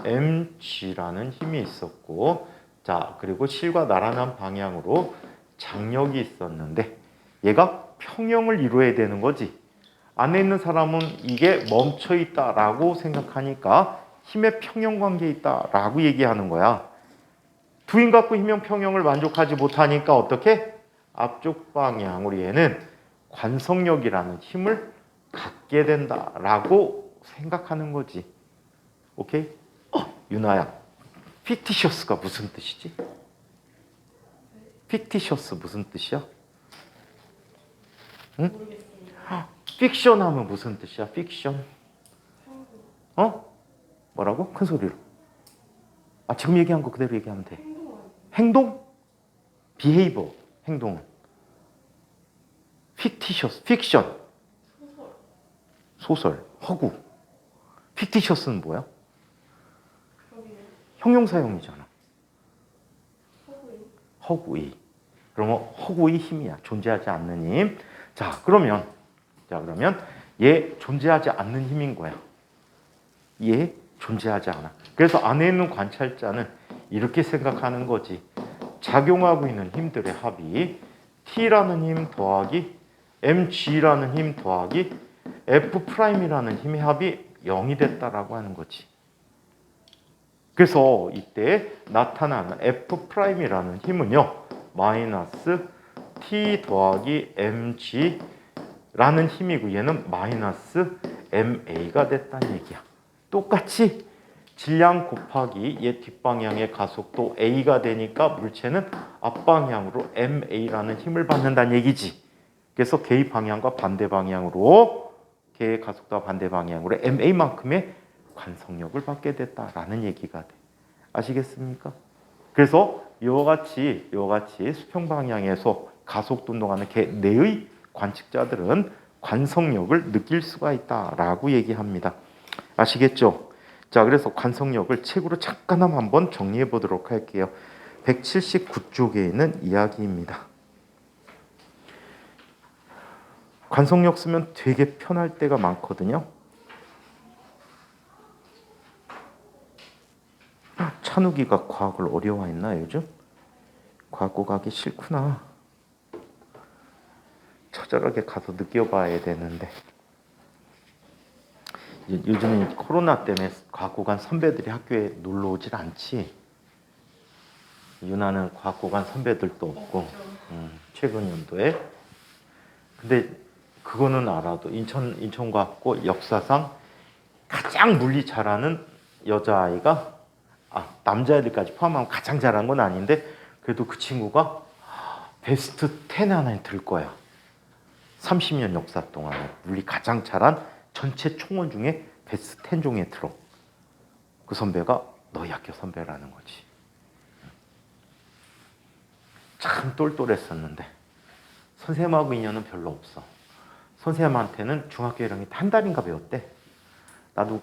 mg라는 힘이 있었고, 자, 그리고 실과 나란한 방향으로 장력이 있었는데 얘가 평형을 이루어야 되는 거지. 안에 있는 사람은 이게 멈춰 있다라고 생각하니까 힘의 평형 관계에 있다라고 얘기하는 거야. 두 힘 갖고 힘형 평형을 만족하지 못하니까 어떻게? 앞쪽 방향으로 얘는 관성력이라는 힘을 갖게 된다라고 생각하는 거지. 오케이? 유나야, 픽티셔스가 무슨 뜻이지? 픽티셔스 무슨 뜻이야? 응?
모르겠습니다.
픽션 하면 무슨 뜻이야? 픽션? 뭐라고? 큰 소리로. 지금 얘기한 거 그대로 얘기하면 돼. 행동? 비헤이버. 행동은. 픽티셔스. 픽션. 소설. 허구. 픽티셔스는 뭐야? 형용사형이잖아. 허구의. 그러면 허구의 힘이야. 존재하지 않는 힘. 자, 그러면 얘 존재하지 않는 힘인 거야. 얘 존재하지 않아. 그래서 안에 있는 관찰자는 이렇게 생각하는 거지. 작용하고 있는 힘들의 합이 T라는 힘 더하기 mg라는 힘 더하기 F'이라는 힘의 합이 0이 됐다라고 하는 거지. 그래서 이때 나타나는 F'이라는 힘은요, 마이너스 T 더하기 mg라는 힘이고 얘는 마이너스 ma가 됐다는 얘기야. 똑같이 질량 곱하기 얘 뒷방향의 가속도 a가 되니까 물체는 앞방향으로 ma라는 힘을 받는다는 얘기지. 그래서 개의 방향과 반대 방향으로 개의 가속도와 반대 방향으로 ma만큼의 관성력을 받게 됐다라는 얘기가 돼. 아시겠습니까? 그래서 이와 같이 수평 방향에서 가속도 운동하는 개 내의 관측자들은 관성력을 느낄 수가 있다라고 얘기합니다. 아시겠죠? 자, 그래서 관성력을 책으로 잠깐 한번 정리해 보도록 할게요. 179쪽에 있는 이야기입니다. 관성력 쓰면 되게 편할 때가 많거든요. 찬욱이가 과학을 어려워했나 요즘? 과학 가기 싫구나. 처절하게 가서 느껴봐야 되는데. 요즘은 코로나 때문에 과학고관 선배들이 학교에 놀러 오질 않지. 유나는 과학고관 선배들도 없고, 최근 연도에. 근데 그거는 알아도 인천과학고 역사상 가장 물리 잘하는 여자아이가, 남자애들까지 포함하면 가장 잘한 건 아닌데 그래도 그 친구가 베스트 10 안에 들 거야. 30년 역사 동안에 물리 가장 잘한 전체 총원 중에 베스트 10 중에 들어. 그 선배가 너희 학교 선배라는 거지. 참 똘똘했었는데 선생님하고 인연은 별로 없어. 선생님한테는 중학교 1학년 한 달인가 배웠대. 나도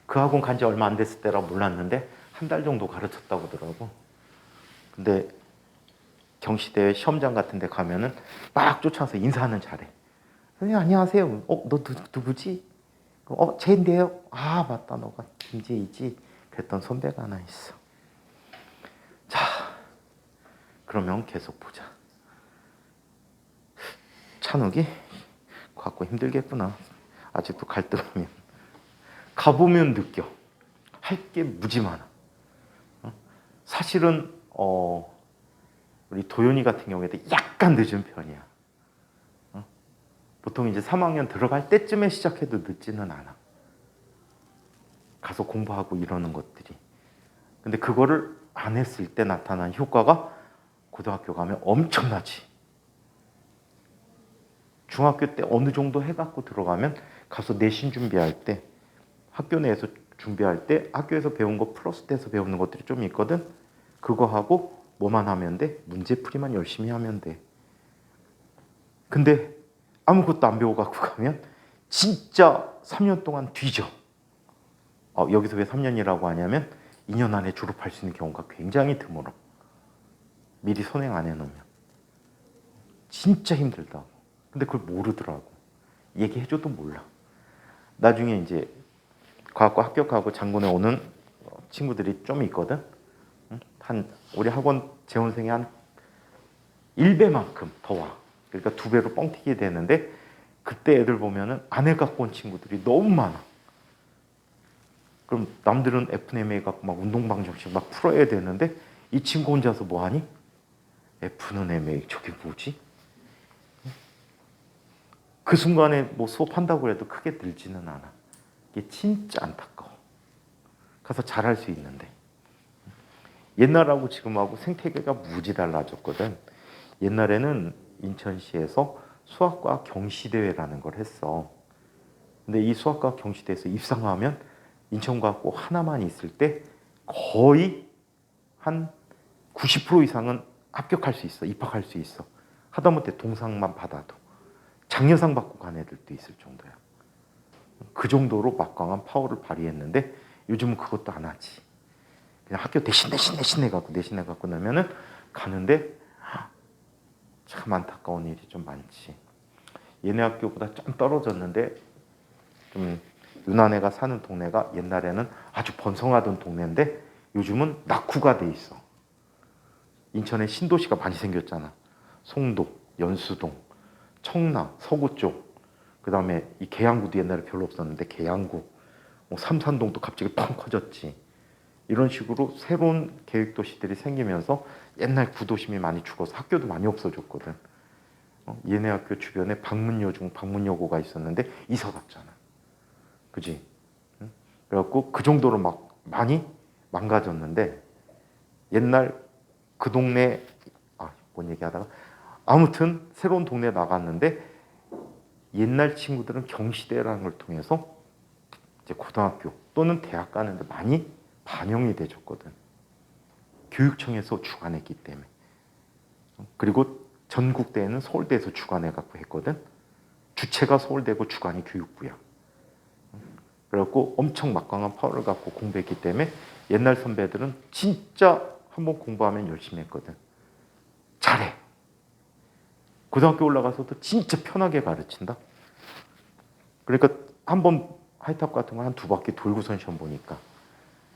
그 학원 간지 얼마 안 됐을 때라 몰랐는데 한 달 정도 가르쳤다고 하더라고. 근데 경시대 시험장 같은 데 가면은 막 쫓아와서 인사하는 잘해. 선생님 안녕하세요. 너 누구지? 쟤인데요. 맞다, 너가 김재희지. 그랬던 선배가 하나 있어. 자, 그러면 계속 보자. 찬욱이 갖고 힘들겠구나. 아직도 갈등하면. 가보면 느껴. 할 게 무지 많아. 사실은 우리 도윤이 같은 경우에도 약간 늦은 편이야. 보통 이제 3학년 들어갈 때쯤에 시작해도 늦지는 않아. 가서 공부하고 이러는 것들이. 근데 그거를 안 했을 때 나타난 효과가 고등학교 가면 엄청나지. 중학교 때 어느 정도 해갖고 들어가면 가서 내신 준비할 때, 학교 내에서 준비할 때 학교에서 배운 거 플러스 돼서 배우는 것들이 좀 있거든. 그거 하고 뭐만 하면 돼? 문제풀이만 열심히 하면 돼. 근데 아무것도 안 배워갖고 가면 진짜 3년 동안 뒤져. 여기서 왜 3년이라고 하냐면 2년 안에 졸업할 수 있는 경우가 굉장히 드물어. 미리 선행 안 해놓으면. 진짜 힘들다고. 근데 그걸 모르더라고. 얘기해줘도 몰라. 나중에 이제 과학과 합격하고 장군에 오는 친구들이 좀 있거든. 우리 학원 재원생이 한 1배만큼 더 와. 그러니까 2배로 뻥튀기 되는데 그때 애들 보면은 안 해갖고 온 친구들이 너무 많아. 그럼 남들은 FNMA 갖고 막 운동방정식 막 풀어야 되는데 이 친구 혼자서 뭐하니? FNMA 저게 뭐지? 그 순간에 뭐 수업한다고 해도 크게 늘지는 않아. 이게 진짜 안타까워. 가서 잘할 수 있는데. 옛날하고 지금하고 생태계가 무지 달라졌거든. 옛날에는 인천시에서 수학과학 경시대회라는 걸 했어. 근데 이 수학과학 경시대회에서 입상하면 인천과학고 하나만 있을 때 거의 한 90% 이상은 합격할 수 있어. 입학할 수 있어. 하다못해 동상만 받아도. 장려상 받고 간 애들도 있을 정도야. 그 정도로 막강한 파워를 발휘했는데 요즘은 그것도 안 하지. 그냥 학교 내신해갖고 나면은 가는데 참 안타까운 일이 좀 많지. 얘네 학교보다 좀 떨어졌는데 좀 유난애가 사는 동네가 옛날에는 아주 번성하던 동네인데 요즘은 낙후가 돼 있어. 인천에 신도시가 많이 생겼잖아. 송도, 연수동, 청라, 서구 쪽. 그 다음에 이 계양구도 옛날에 별로 없었는데 계양구, 뭐 삼산동도 갑자기 팡 커졌지. 이런 식으로 새로운 계획도시들이 생기면서 옛날 구도심이 많이 죽어서 학교도 많이 없어졌거든. 얘네 학교 주변에 방문여중, 방문여고가 있었는데 이사 갔잖아. 그지? 그래갖고 그 정도로 막 많이 망가졌는데 옛날 그 동네 뭔 얘기하다가 아무튼 새로운 동네에 나갔는데 옛날 친구들은 경시대라는 걸 통해서 이제 고등학교 또는 대학 가는데 많이 반영이 돼줬거든. 교육청에서 주관했기 때문에. 그리고 전국대회는 서울대에서 주관해갖고 했거든. 주체가 서울대고 주관이 교육부야. 그래갖고 엄청 막강한 파워를 갖고 공부했기 때문에 옛날 선배들은 진짜 한번 공부하면 열심히 했거든. 잘해. 고등학교 올라가서도 진짜 편하게 가르친다. 그러니까 한번 하이탑 같은 거 한 2바퀴 돌고선 시험 보니까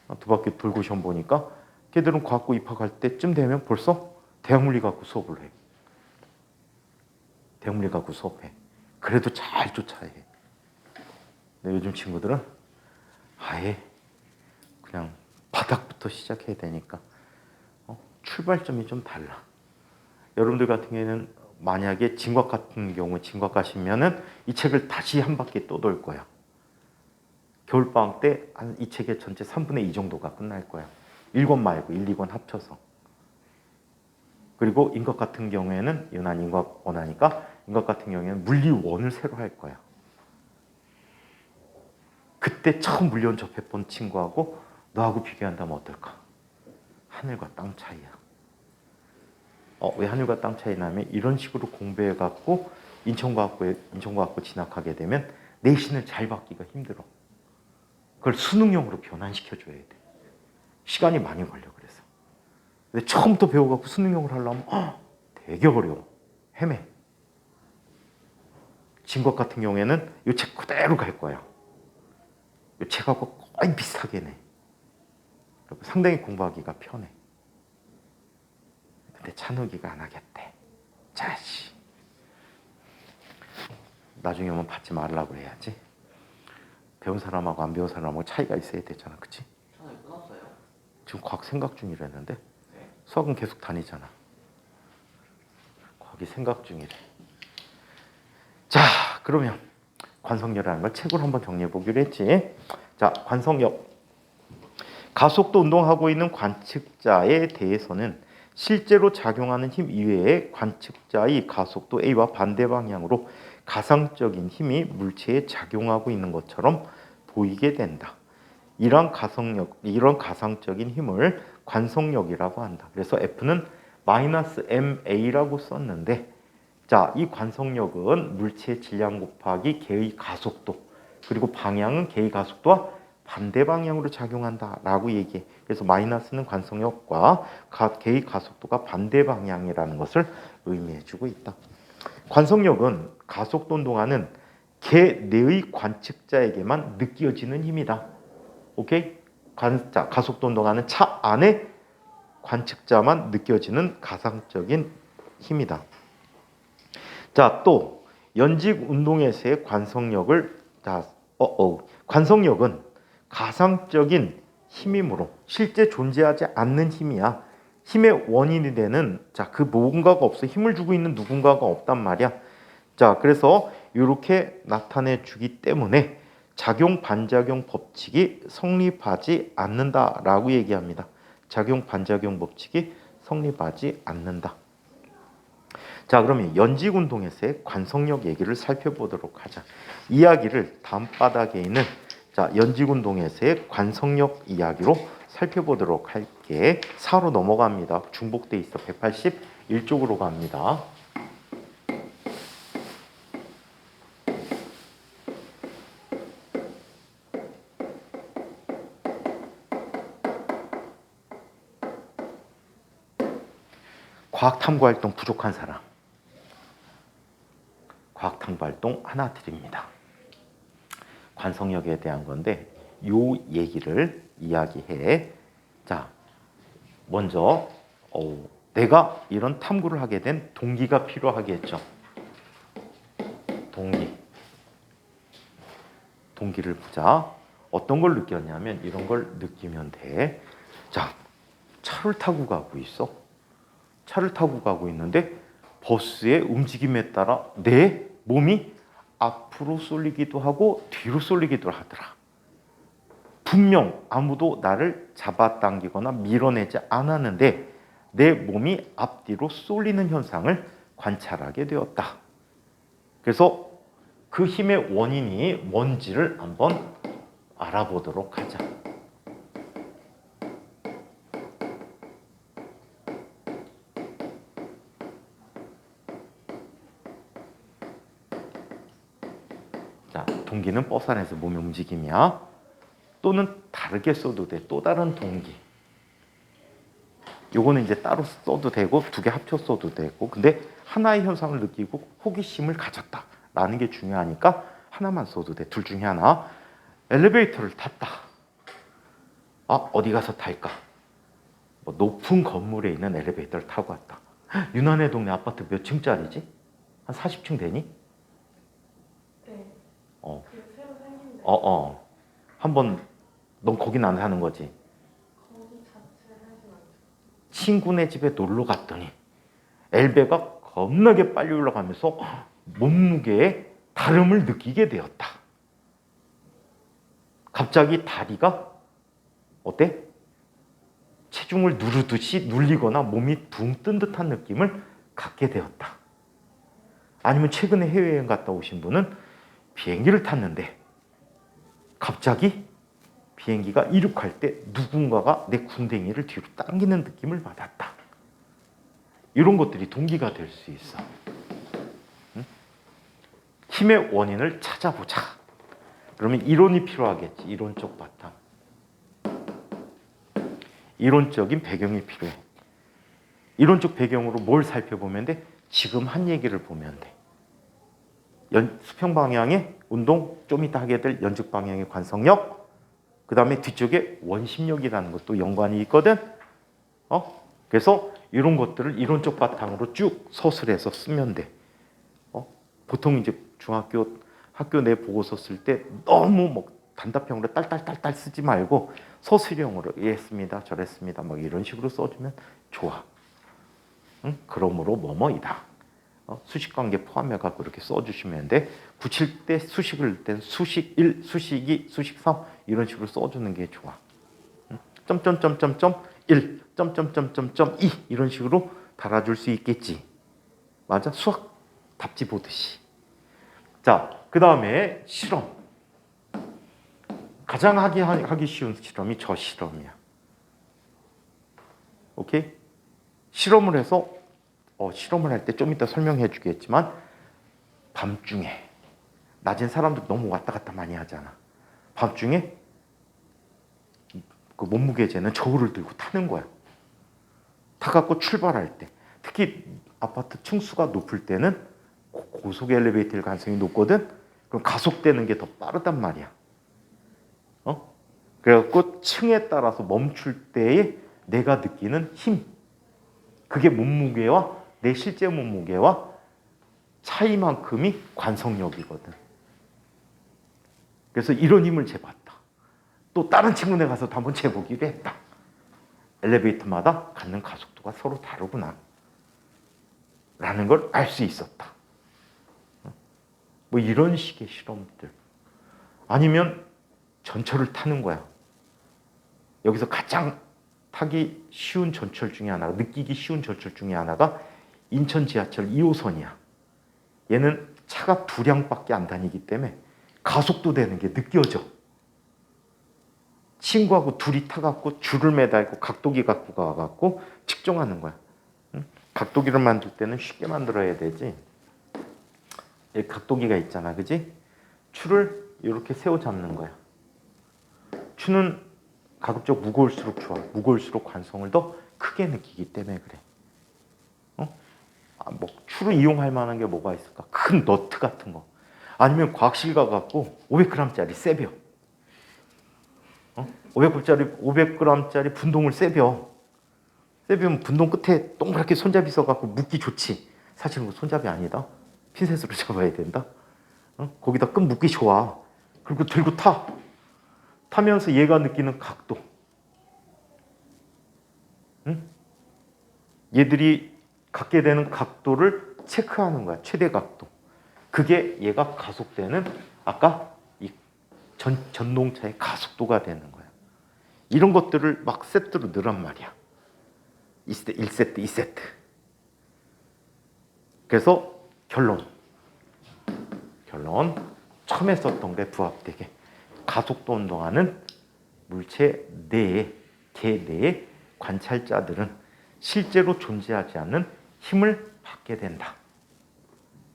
2바퀴 돌고 시험 보니까 걔들은 과학고 입학할 때쯤 되면 벌써 대학물리 갖고 수업을 해. 대학물리 갖고 수업해. 그래도 잘 쫓아야 해. 근데 요즘 친구들은 아예 그냥 바닥부터 시작해야 되니까 출발점이 좀 달라. 여러분들 같은 경우에는 만약에 진과학 같은 경우 진과학 가시면은 이 책을 다시 한 바퀴 또 돌 거야. 겨울방학 때 한 이 책의 전체 3분의 2 정도가 끝날 거야. 1권 말고 1, 2권 합쳐서. 그리고 인과학 같은 경우에는 유난 인과학 원하니까 인과학 같은 경우에는 물리 원을 새로 할 거야. 그때 처음 물리원 접해본 친구하고 너하고 비교한다면 어떨까? 하늘과 땅 차이야. 왜 하늘과 땅 차이냐면 이런 식으로 공부해갖고 인천과학고 진학하게 되면 내신을 잘 받기가 힘들어. 그걸 수능형으로 변환시켜줘야 돼. 시간이 많이 걸려 그래서. 근데 처음부터 배워갖고 수능형을 하려면 되게 어려워. 헤매. 진과학 같은 경우에는 이 책 그대로 갈 거야. 이 책하고 거의 비슷하게 내. 상당히 공부하기가 편해. 근데 찬욱이가 안 하겠대. 자식. 나중에 오면 받지 말라고 해야지. 배운 사람하고 안 배운 사람하고 차이가 있어야 되잖아. 그치?
저는 끊었어요.
지금 과학 생각 중이라는데 수학은 계속 다니잖아. 거기 생각 중이래. 자, 그러면 관성력이라는 걸 책으로 한번 정리해 보기로 했지. 자, 관성력. 가속도 운동하고 있는 관측자에 대해서는 실제로 작용하는 힘 이외에 관측자의 가속도 A와 반대 방향으로 가상적인 힘이 물체에 작용하고 있는 것처럼 보이게 된다. 이런 가상적인 힘을 관성력이라고 한다. 그래서 F는 -ma라고 썼는데, 자, 이 관성력은 물체의 질량 곱하기 개의 가속도, 그리고 방향은 개의 가속도와 반대 방향으로 작용한다라고 얘기해. 그래서 마이너스는 관성력과 개의 가속도가 반대 방향이라는 것을 의미해주고 있다. 관성력은 가속도 운동하는 개 내의 관측자에게만 느껴지는 힘이다. 오케이? 가속도 운동하는 차 안에 관측자만 느껴지는 가상적인 힘이다. 자, 또 연직 운동에서의 관성력은 가상적인 힘이므로 실제 존재하지 않는 힘이야. 힘의 원인이 되는 그 뭔가가 없어. 힘을 주고 있는 누군가가 없단 말이야. 자, 그래서 이렇게 나타내 주기 때문에 작용 반작용 법칙이 성립하지 않는다라고 얘기합니다. 작용 반작용 법칙이 성립하지 않는다. 자, 그러면 연직 운동에서의 관성력 얘기를 살펴보도록 하자. 이야기를 다음 바닥에 있는 연직 운동에서의 관성력 이야기로 살펴보도록 할게. 4로 넘어갑니다. 중복돼 있어. 181쪽으로 갑니다. 과학탐구활동 부족한 사람, 과학탐구활동 하나 드립니다. 관성력에 대한 건데 요 얘기를 이야기해. 자, 먼저 내가 이런 탐구를 하게 된 동기가 필요하겠죠. 동기를 보자. 어떤 걸 느꼈냐면 이런 걸 느끼면 돼. 자, 차를 타고 가고 있어. 차를 타고 가고 있는데 버스의 움직임에 따라 내 몸이 앞으로 쏠리기도 하고 뒤로 쏠리기도 하더라. 분명 아무도 나를 잡아당기거나 밀어내지 않았는데 내 몸이 앞뒤로 쏠리는 현상을 관찰하게 되었다. 그래서 그 힘의 원인이 뭔지를 한번 알아보도록 하자. 자, 동기는 버스 안에서 몸의 움직임이야. 또는 다르게 써도 돼. 또 다른 동기. 요거는 이제 따로 써도 되고 두 개 합쳐 써도 되고, 근데 하나의 현상을 느끼고 호기심을 가졌다라는 게 중요하니까 하나만 써도 돼. 둘 중에 하나. 엘리베이터를 탔다. 어디 가서 탈까? 높은 건물에 있는 엘리베이터를 타고 왔다. 유난의 동네 아파트 몇 층짜리지? 한 40층 되니?
네.
어.
그 새로 생긴 데.
한번 넌 거긴 안 사는 거지?
거기 자체 하진 않죠.
친구네 집에 놀러 갔더니 엘베가 겁나게 빨리 올라가면서 몸무게의 다름을 느끼게 되었다. 갑자기 다리가 어때? 체중을 누르듯이 눌리거나 몸이 붕 뜬 듯한 느낌을 갖게 되었다. 아니면 최근에 해외여행 갔다 오신 분은 비행기를 탔는데 갑자기 비행기가 이륙할 때 누군가가 내 궁뎅이를 뒤로 당기는 느낌을 받았다. 이런 것들이 동기가 될 수 있어. 응? 힘의 원인을 찾아보자. 그러면 이론이 필요하겠지. 이론적 바탕. 이론적인 배경이 필요해. 이론적 배경으로 뭘 살펴보면 돼? 지금 한 얘기를 보면 돼. 수평 방향의 운동, 좀 이따 하게 될 연직 방향의 관성력, 그 다음에 뒤쪽에 원심력이라는 것도 연관이 있거든. 그래서 이런 것들을 이론적 바탕으로 쭉 서술해서 쓰면 돼. 보통 이제 학교 내 보고서 쓸 때 너무 단답형으로 딸딸딸딸 쓰지 말고 서술형으로 이랬습니다, 저랬습니다, 막 이런 식으로 써주면 좋아. 응? 그러므로 뭐뭐이다. 수식 관계 포함해갖고 이렇게 써주시면 돼. 붙일 때 수식을 넣을 땐 수식 1, 수식 2, 수식 3 이런 식으로 써주는 게 좋아. 점점점점점 1, 점점점점점 2 이런 식으로 달아줄 수 있겠지. 맞아? 수학 답지 보듯이. 자, 그 다음에 실험. 가장 하기 쉬운 실험이 저 실험이야. 오케이? 실험을 해서 실험을 할 때 좀 이따 설명해 주겠지만 밤중에 낮엔 사람들 너무 왔다 갔다 많이 하잖아. 밤중에 그 몸무게재는 저울을 들고 타는 거야. 타갖고 출발할 때 특히 아파트 층수가 높을 때는 고속 엘리베이터일 가능성이 높거든. 그럼 가속되는 게 더 빠르단 말이야. 그래갖고 층에 따라서 멈출 때에 내가 느끼는 힘, 그게 몸무게와 내 실제 몸무게와 차이만큼이 관성력이거든. 그래서 이런 힘을 재봤다. 또 다른 친구네 가서도 한번 재보기로 했다. 엘리베이터마다 갖는 가속도가 서로 다르구나 라는 걸 알 수 있었다. 뭐 이런 식의 실험들. 아니면 전철을 타는 거야. 여기서 가장 타기 쉬운 전철 중에 하나가, 느끼기 쉬운 전철 중에 하나가 인천 지하철 2호선이야. 얘는 차가 2량밖에 안 다니기 때문에 가속도 되는 게 느껴져. 친구하고 둘이 타갖고 줄을 매달고 각도기 갖고 가갖고 측정하는 거야. 각도기를 만들 때는 쉽게 만들어야 되지. 여기 각도기가 있잖아, 그지? 추를 이렇게 세워 잡는 거야. 추는 가급적 무거울수록 좋아. 무거울수록 관성을 더 크게 느끼기 때문에 그래. 뭐 추를 이용할 만한 게 뭐가 있을까? 큰 너트 같은 거. 아니면 과학실 가갖고 500g짜리 세벼. 500g짜리 분동을 세벼. 세비면 분동 끝에 동그랗게 손잡이 써갖고 묶기 좋지. 사실은 그 손잡이 아니다. 핀셋으로 잡아야 된다. 거기다 끈 묶기 좋아. 그리고 들고 타. 타면서 얘가 느끼는 각도. 얘들이 갖게 되는 각도를 체크하는 거야. 최대 각도. 그게 얘가 가속되는 아까 이 전동차의 가속도가 되는 거야. 이런 것들을 막 세트로 넣으란 말이야. 1세트, 2세트. 그래서 결론. 처음에 썼던 게 부합되게 가속도 운동하는 물체 내에, 개 내의 관찰자들은 실제로 존재하지 않는 힘을 받게 된다.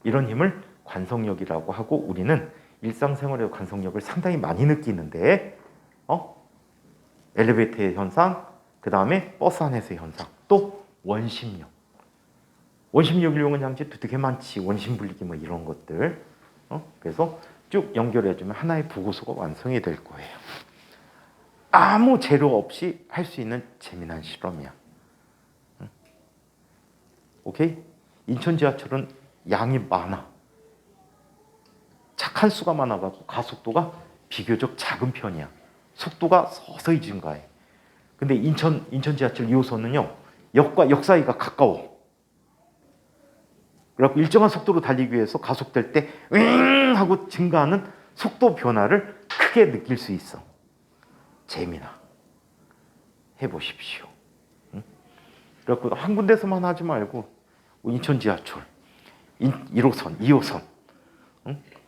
이런 힘을 관성력이라고 하고, 우리는 일상생활의 관성력을 상당히 많이 느끼는데 엘리베이터의 현상, 그 다음에 버스 안에서의 현상, 또 원심력. 원심력 이용은 장치 되게 많지. 원심분리기 뭐 이런 것들. 그래서 쭉 연결해주면 하나의 보고서가 완성이 될 거예요. 아무 재료 없이 할 수 있는 재미난 실험이야. 오케이? 인천 지하철은 양이 많아. 착한 수가 많아가지고 가속도가 비교적 작은 편이야. 속도가 서서히 증가해. 근데 인천 지하철 2호선은요, 역과 역 사이가 가까워. 그래서 일정한 속도로 달리기 위해서 가속될 때 윙 하고 증가하는 속도 변화를 크게 느낄 수 있어. 재미나. 해보십시오. 그래서 한 군데서만 하지 말고 인천 지하철 1호선, 2호선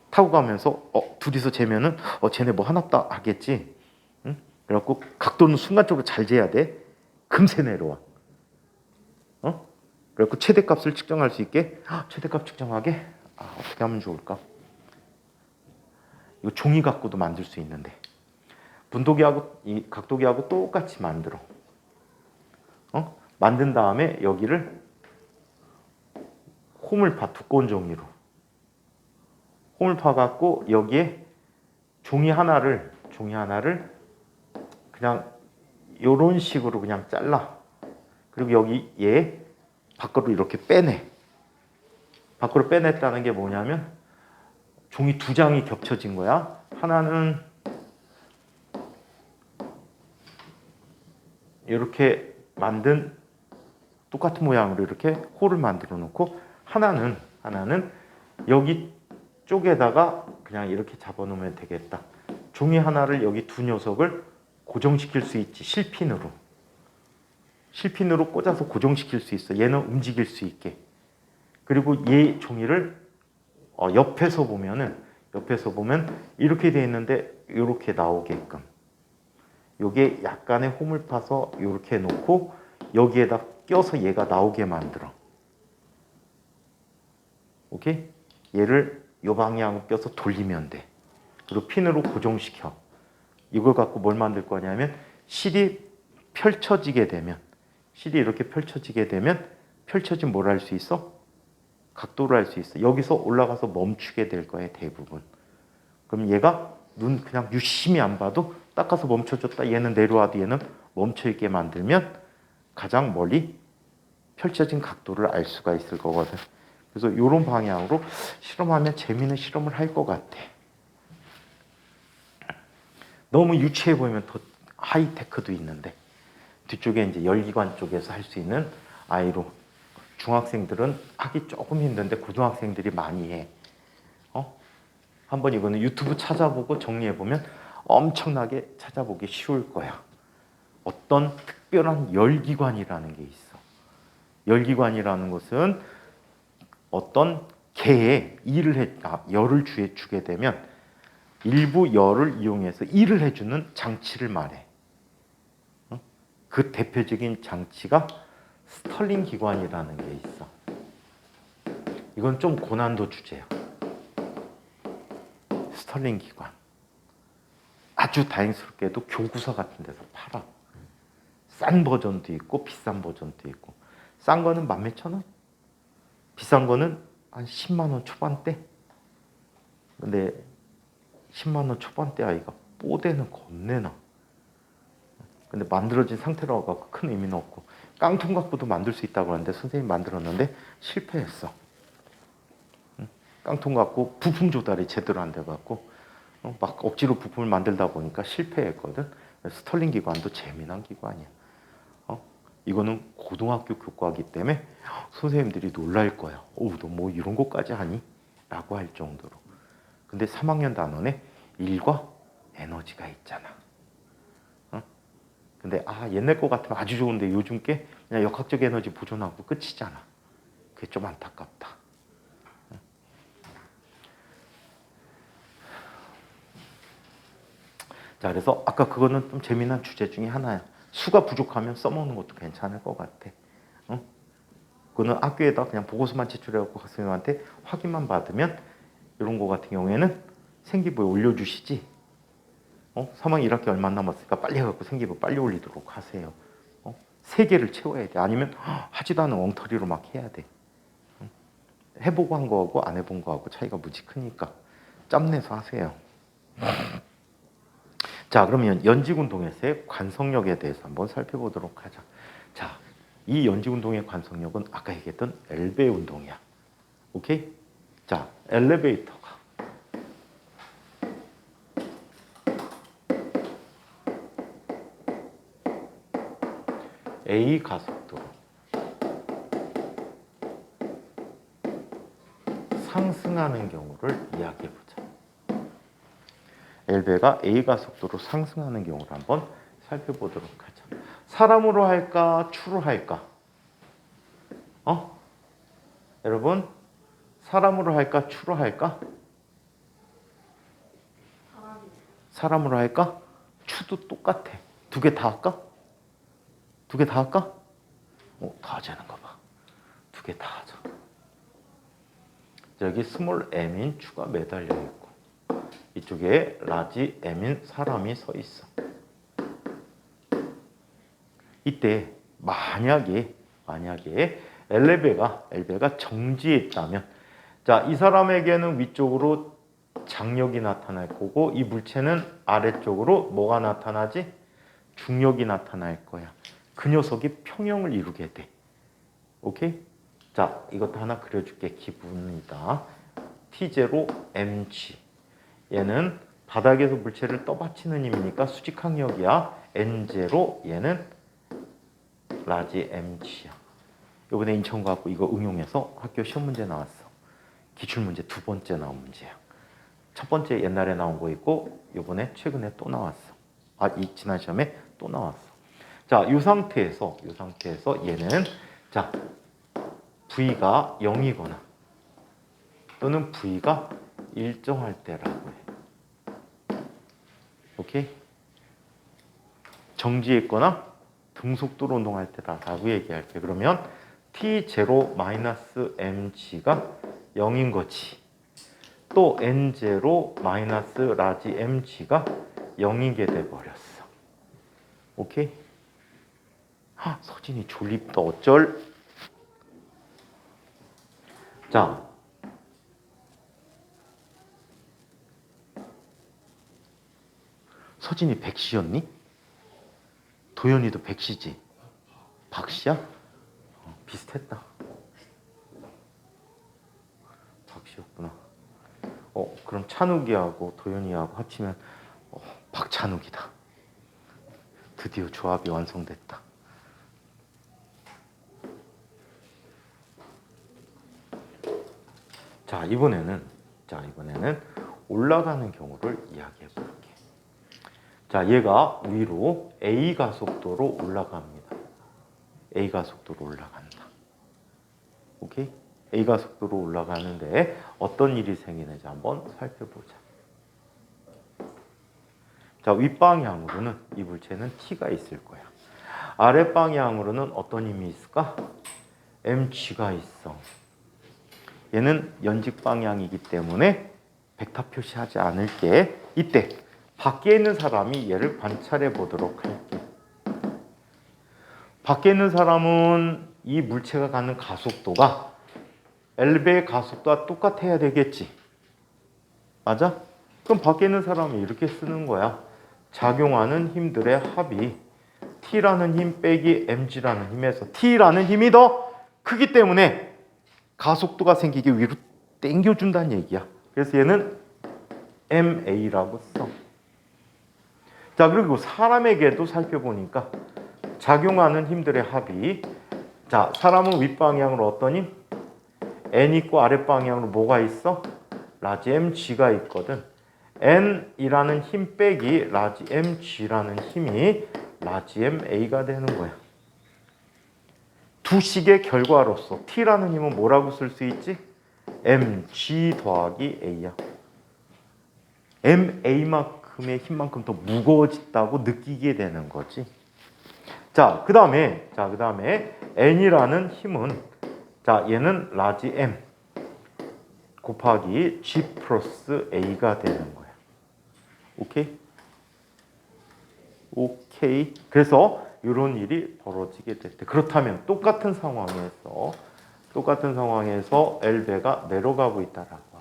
타고 가면서 둘이서 재면은 쟤네 뭐 하나다 하겠지. 그래갖고 각도는 순간적으로 잘 재야 돼. 금세 내려와. 그래갖고 최대값을 측정할 수 있게. 최대값 측정하게 어떻게 하면 좋을까? 이거 종이 갖고도 만들 수 있는데, 분도기하고 이 각도기하고 똑같이 만들어. 만든 다음에 여기를 홈을 파, 두꺼운 종이로 홈을 파갖고 여기에 종이 하나를 그냥 요런 식으로 그냥 잘라. 그리고 여기 얘 밖으로 이렇게 빼내. 밖으로 빼냈다는 게 뭐냐면 종이 2장이 겹쳐진 거야. 하나는 이렇게 만든 똑같은 모양으로 이렇게 홀을 만들어 놓고 하나는 여기 쪽에다가 그냥 이렇게 잡아 놓으면 되겠다. 종이 하나를 여기 두 녀석을 고정시킬 수 있지. 실핀으로 꽂아서 고정시킬 수 있어. 얘는 움직일 수 있게. 그리고 얘 종이를 옆에서 보면 이렇게 돼 있는데 이렇게 나오게끔 요게 약간의 홈을 파서 이렇게 놓고 여기에다 껴서 얘가 나오게 만들어. 오케이? 얘를 요 방향으로 껴서 돌리면 돼. 그리고 핀으로 고정시켜. 이걸 갖고 뭘 만들 거냐면 실이 이렇게 펼쳐지게 되면 펼쳐진 뭘 할 수 있어? 각도를 할 수 있어. 여기서 올라가서 멈추게 될 거야, 대부분. 그럼 얘가 눈 그냥 유심히 안 봐도 닦아서 멈춰줬다. 얘는 내려와도 얘는 멈춰있게 만들면 가장 멀리 펼쳐진 각도를 알 수가 있을 거거든. 그래서 이런 방향으로 실험하면 재미있는 실험을 할 것 같아. 너무 유치해 보이면 더 하이테크도 있는데 뒤쪽에 이제 열기관 쪽에서 할 수 있는 아이로 중학생들은 하기 조금 힘든데 고등학생들이 많이 해. 한번 이거는 유튜브 찾아보고 정리해보면 엄청나게 찾아보기 쉬울 거야. 어떤 특별한 열기관이라는 게 있어. 열기관이라는 것은 어떤 개에 열을 주게 되면 일부 열을 이용해서 일을 해주는 장치를 말해. 그 대표적인 장치가 스털링 기관이라는 게 있어. 이건 좀 고난도 주제야. 스털링 기관. 아주 다행스럽게도 교구서 같은 데서 팔아. 싼 버전도 있고 비싼 버전도 있고. 싼 거는 11,000원? 비싼 거는 한 10만 원 초반대? 근데 10만 원 초반대 아이가 뽀대는 겁내나. 근데 만들어진 상태로 갖고 큰 의미는 없고 깡통 갖고도 만들 수 있다고 하는데 선생님이 만들었는데 실패했어. 깡통 갖고 부품 조달이 제대로 안 돼갖고 막 억지로 부품을 만들다 보니까 실패했거든. 스털링 기관도 재미난 기관이야. 이거는 고등학교 교과이기 때문에 선생님들이 놀랄 거야. 너 뭐 이런 것까지 하니? 라고 할 정도로. 근데 3학년 단원에 일과 에너지가 있잖아. 근데 옛날 거 같으면 아주 좋은데 요즘 게 그냥 역학적 에너지 보존하고 끝이잖아. 그게 좀 안타깝다. 자, 그래서 아까 그거는 좀 재미난 주제 중에 하나야. 수가 부족하면 써먹는 것도 괜찮을 것 같아. 그거는 학교에다 그냥 보고서만 제출해갖고 학생님한테 확인만 받으면 이런 거 같은 경우에는 생기부에 올려주시지. 3학년 1학기 얼마 남았으니까 빨리 해갖고 생기부 빨리 올리도록 하세요. 3개를 채워야 돼. 아니면 하지도 않은 엉터리로 막 해야 돼. 해보고 한 거하고 안 해본 거하고 차이가 무지 크니까 짬내서 하세요. 자, 그러면 연지운동에서의 관성력에 대해서 한번 살펴보도록 하자. 자, 이 연지운동의 관성력은 아까 얘기했던 엘베 운동이야. 오케이? 자, 엘리베이터가 A 가속도로 상승하는 경우를 이야기해보자. 엘베가 A 가속도로 상승하는 경우를 한번 살펴보도록 하자. 사람으로 할까? 추로 할까? 여러분, 사람으로 할까? 추로 할까? 사람으로 할까? 추도 똑같아. 두 개 다 할까? 두 개 다 할까? 다 하자는 거 봐. 두 개 다 하자. 여기 스몰 m인 추가 매달려 있고 이쪽에 라지 m인 사람이 서 있어. 이때 만약에 엘베가 정지해 있다면, 자, 이 사람에게는 위쪽으로 장력이 나타날 거고 이 물체는 아래쪽으로 뭐가 나타나지? 중력이 나타날 거야. 그 녀석이 평형을 이루게 돼. 오케이? 자, 이것도 하나 그려줄게. 기분이다. T0 mg. 얘는 바닥에서 물체를 떠받치는 힘이니까 수직항력이야. N0, 얘는 라지 mg야. 이번에 인천과학부 이거 응용해서 학교 시험 문제 나왔어. 기출문제 두 번째 나온 문제야. 첫 번째 옛날에 나온 거 있고 이번에 최근에 또 나왔어. 이 지난 시험에 또 나왔어. 자, 이 상태에서 얘는 자 v가 0이거나 또는 v가 일정할 때라고 해. 오케이? 정지해 있거나 등속도로 운동할 때라고 얘기할게. 그러면 t0-mg가 0인 거지. 또 n0-라지 mg가 0이게 돼버렸어. 오케이? 서진이 졸립다. 어쩔? 자, 서진이 백시였니? 도현이도 백시지? 박시야? 비슷했다. 박시였구나. 그럼 찬욱이하고 도현이하고 합치면 박찬욱이다. 드디어 조합이 완성됐다. 자, 이번에는 올라가는 경우를 이야기해 볼게. 자, 얘가 위로 A 가속도로 올라갑니다. A 가속도로 올라간다. 오케이? A 가속도로 올라가는데 어떤 일이 생기는지 한번 살펴보자. 자, 윗방향으로는 이 물체는 T가 있을 거야. 아랫방향으로는 어떤 힘이 있을까? mg가 있어. 얘는 연직 방향이기 때문에 벡터 표시하지 않을게. 이때 밖에 있는 사람이 얘를 관찰해 보도록 할게. 밖에 있는 사람은 이 물체가 갖는 가속도가 엘베의 가속도와 똑같아야 되겠지. 맞아? 그럼 밖에 있는 사람은 이렇게 쓰는 거야. 작용하는 힘들의 합이 T라는 힘 빼기 mg라는 힘에서 T라는 힘이 더 크기 때문에 가속도가 생기게 위로 당겨준다는 얘기야. 그래서 얘는 ma라고 써. 자, 그리고 사람에게도 살펴보니까 작용하는 힘들의 합이, 자, 사람은 윗방향으로 어떤 힘? n 있고 아랫방향으로 뭐가 있어? 라지 mg가 있거든. n이라는 힘 빼기 라지 mg라는 힘이 라지 ma가 되는 거야. 두 식의 결과로서 t라는 힘은 뭐라고 쓸 수 있지? mg 더하기 a야. ma만큼의 힘만큼 더 무거워졌다고 느끼게 되는 거지. 자, 그 다음에 n이라는 힘은, 자, 얘는 라지 m 곱하기 g 플러스 a가 되는 거야. 오케이? 오케이. 그래서 이런 일이 벌어지게 될 때, 그렇다면 똑같은 상황에서 엘베가 내려가고 있다라고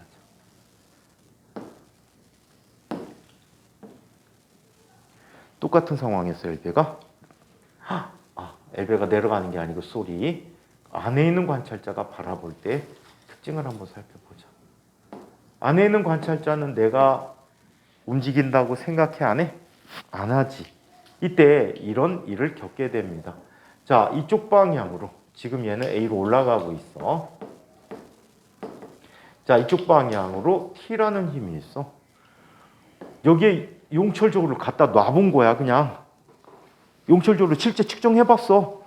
하죠. 똑같은 상황에서 엘베가 엘베가 내려가는 게 아니고 쏘리 안에 있는 관찰자가 바라볼 때 특징을 한번 살펴보자. 안에 있는 관찰자는 내가 움직인다고 생각해 안 해? 안 하지. 이때 이런 일을 겪게 됩니다. 자, 이쪽 방향으로 지금 얘는 A로 올라가고 있어. 자, 이쪽 방향으로 T라는 힘이 있어. 여기에 용철적으로 갖다 놔본 거야. 그냥 용철적으로 실제 측정해봤어.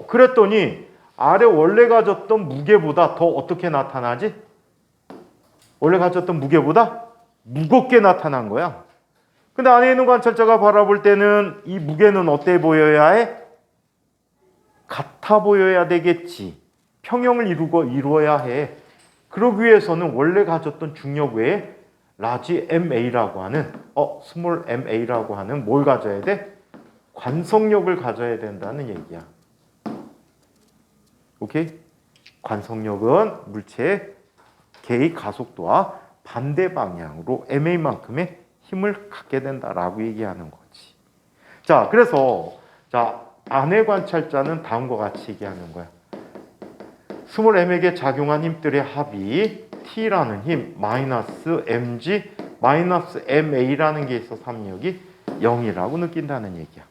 그랬더니 아래 원래 가졌던 무게보다 더 어떻게 나타나지? 원래 가졌던 무게보다 무겁게 나타난 거야. 근데 안에 있는 관찰자가 바라볼 때는 이 무게는 어때 보여야 해? 같아 보여야 되겠지. 평형을 이루어야 해. 그러기 위해서는 원래 가졌던 중력 외에 라지 ma라고 하는 스몰 ma라고 하는 뭘 가져야 돼? 관성력을 가져야 된다는 얘기야. 오케이? 관성력은 물체의 개의 가속도와 반대 방향으로 ma만큼의 힘을 갖게 된다라고 얘기하는 거지. 자, 그래서 안의 관찰자는 다음과 같이 얘기하는 거야. 스몰 m에게 작용한 힘들의 합이 T라는 힘 마이너스 mg 마이너스 ma라는 게 있어서 합력이 0이라고 느낀다는 얘기야.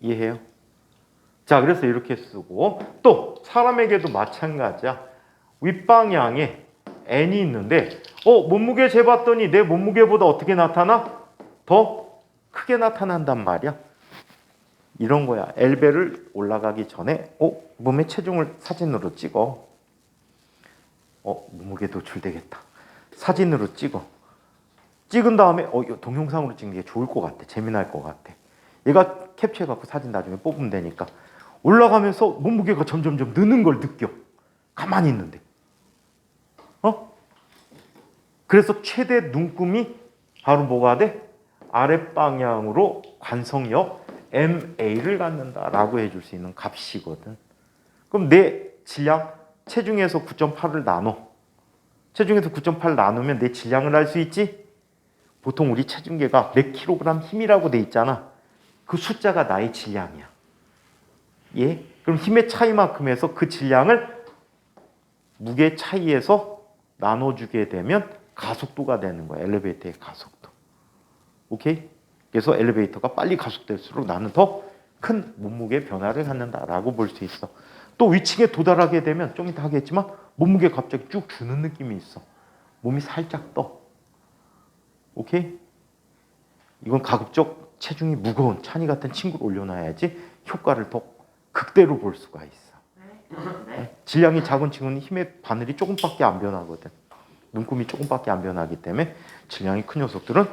이해해요? 자, 그래서 이렇게 쓰고 또 사람에게도 마찬가지야. 윗방향에 n이 있는데 몸무게 재봤더니 내 몸무게보다 어떻게 나타나? 더 크게 나타난단 말이야. 이런 거야. 엘베를 올라가기 전에 몸의 체중을 사진으로 찍어. 몸무게 노출되겠다. 사진으로 찍어. 찍은 다음에 이거 동영상으로 찍는 게 좋을 것 같아. 재미날 것 같아. 얘가 캡처해갖고 사진 나중에 뽑으면 되니까. 올라가면서 몸무게가 점점점 느는 걸 느껴. 가만히 있는데. 그래서 최대 눈금이 바로 뭐가 돼? 아랫방향으로 관성력 MA를 갖는다라고 해줄 수 있는 값이거든. 그럼 내 질량 체중에서 9.8을 나눠. 체중에서 9.8 나누면 내 질량을 알 수 있지? 보통 우리 체중계가 몇 킬로그램 힘이라고 돼 있잖아. 그 숫자가 나의 질량이야. 예? 그럼 힘의 차이만큼 해서 그 질량을 무게 차이에서 나눠주게 되면 가속도가 되는 거야. 엘리베이터의 가속도. 오케이? 그래서 엘리베이터가 빨리 가속될수록 나는 더 큰 몸무게 변화를 갖는다라고 볼 수 있어. 또 위층에 도달하게 되면 좀 이따 하겠지만 몸무게 갑자기 쭉 주는 느낌이 있어. 몸이 살짝 떠. 오케이? 이건 가급적 체중이 무거운 찬이 같은 친구를 올려놔야지 효과를 더 극대로 볼 수가 있어.
네.
질량이 작은 친구는 힘의 바늘이 조금밖에 안 변하거든. 눈금이 조금밖에 안 변하기 때문에 질량이 큰 녀석들은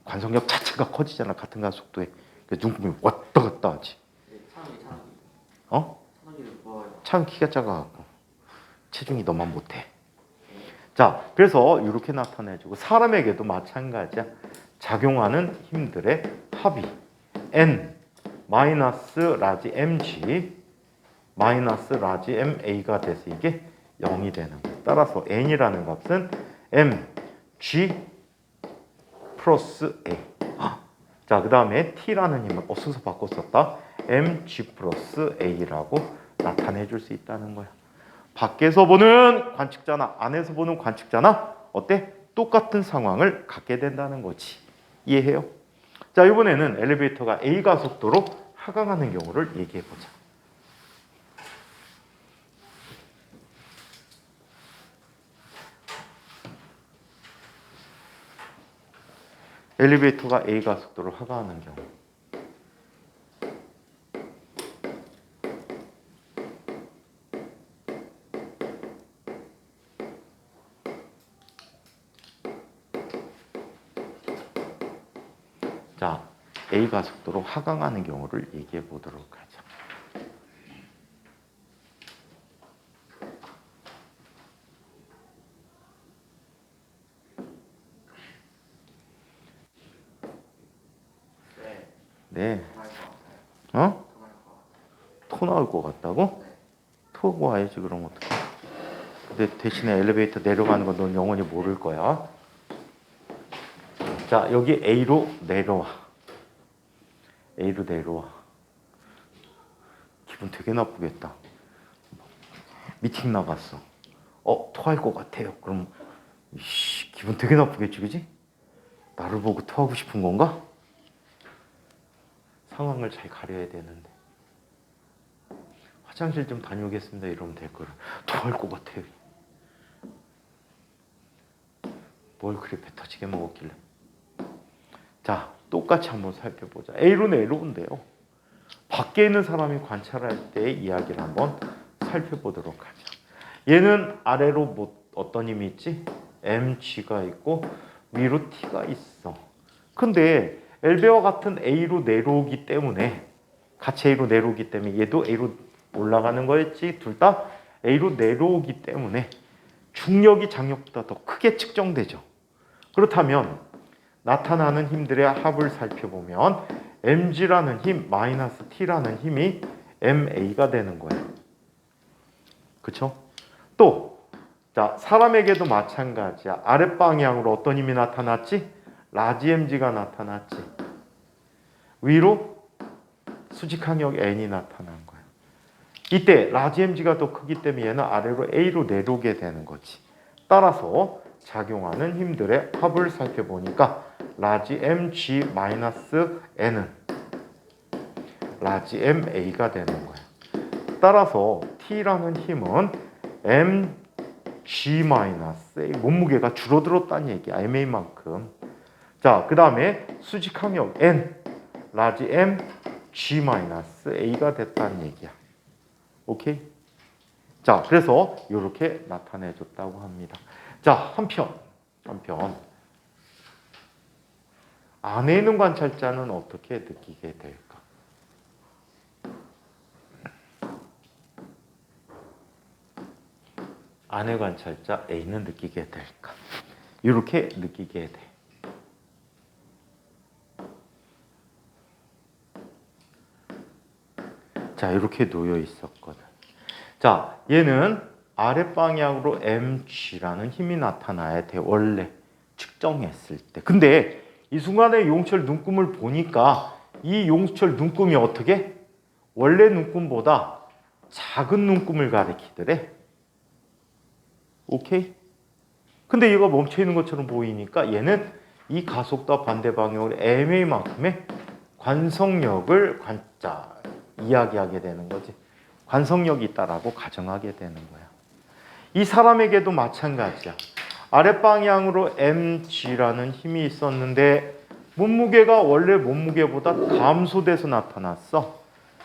관성력 자체가 커지잖아. 같은 가속도에. 그래서 눈금이 왔다 갔다 하지.
찬원이 뭐예요?
차는 키가 작아갖고 체중이 너만 못해. 자, 그래서 이렇게 나타내주고 사람에게도 마찬가지야. 작용하는 힘들의 합이 N 마이너스 라지 mg 마이너스 라지 ma가 돼서 이게 0이 되는 거야. 따라서 n이라는 값은 mg 플러스 a. 자, 그 다음에 t라는 힘은 순서 바꿔 썼다. mg 플러스 a라고 나타내 줄 수 있다는 거야. 밖에서 보는 관측자나 안에서 보는 관측자나 어때? 똑같은 상황을 갖게 된다는 거지. 이해해요? 자, 이번에는 엘리베이터가 A 가속도로 하강하는 경우를 얘기해 보자. 엘리베이터가 A 가속도로 하강하는 경우. 자, A 가속도로 하강하는 경우를 얘기해 보도록 하죠. 네. 토 나올 것 같다고? 토고 와야지 그럼 어떡해. 근데 대신에 엘리베이터 내려가는 건 넌 영원히 모를 거야. 자, 여기 A로 내려와. A로 내려와. 기분 되게 나쁘겠다. 미팅 나갔어. 토할 것 같아요. 그럼 기분 되게 나쁘겠지, 그지? 나를 보고 토하고 싶은 건가? 상황을 잘 가려야 되는데. 화장실 좀 다녀오겠습니다. 이러면 될 거를. 토할 것 같아요. 뭘 그리 배 터지게 먹었길래. 자, 똑같이 한번 살펴보자. A로 내려온대요. 밖에 있는 사람이 관찰할 때의 이야기를 한번 살펴보도록 하죠. 얘는 아래로 어떤 힘이 있지? mg가 있고 위로 t가 있어. 근데 엘베와 같은 A로 내려오기 때문에 같이 A로 내려오기 때문에 얘도 A로 올라가는 거였지. 둘 다 A로 내려오기 때문에 중력이 장력보다 더 크게 측정되죠. 그렇다면 나타나는 힘들의 합을 살펴보면 mg라는 힘 마이너스 t라는 힘이 ma가 되는 거예요. 그렇죠? 또 자, 사람에게도 마찬가지야. 아랫방향으로 어떤 힘이 나타났지? 라지 mg가 나타났지. 위로 수직항력 n이 나타난 거야. 이때 라지 mg가 더 크기 때문에 얘는 아래로 a로 내려오게 되는 거지. 따라서 작용하는 힘들의 합을 살펴보니까 라지 mg 마이너스 n은 라지 MA가 되는 거야. 따라서 T라는 힘은 mg-a, 몸무게가 줄어들었다는 얘기야. MA만큼. 자, 그 다음에 수직 항력 N, 라지 M G-A가 됐다는 얘기야. 오케이? 자, 그래서 이렇게 나타내줬다고 합니다. 자, 한편 안에 있는 관찰자는 어떻게 느끼게 될까? 안의 관찰자 A는 느끼게 될까? 이렇게 느끼게 돼. 자, 이렇게 놓여 있었거든. 자, 얘는 아랫방향으로 mg라는 힘이 나타나야 돼. 원래 측정했을 때. 근데 이 순간에 용철 눈금을 보니까 이 용철 눈금이 어떻게? 원래 눈금보다 작은 눈금을 가리키더래. 오케이? 근데 얘가 멈춰 있는 것처럼 보이니까 얘는 이 가속도와 반대 방향으로 ma만큼의 관성력을 이야기하게 되는 거지. 관성력이 있다라고 가정하게 되는 거야. 이 사람에게도 마찬가지야. 아랫방향으로 mg라는 힘이 있었는데 몸무게가 원래 몸무게보다 감소돼서 나타났어.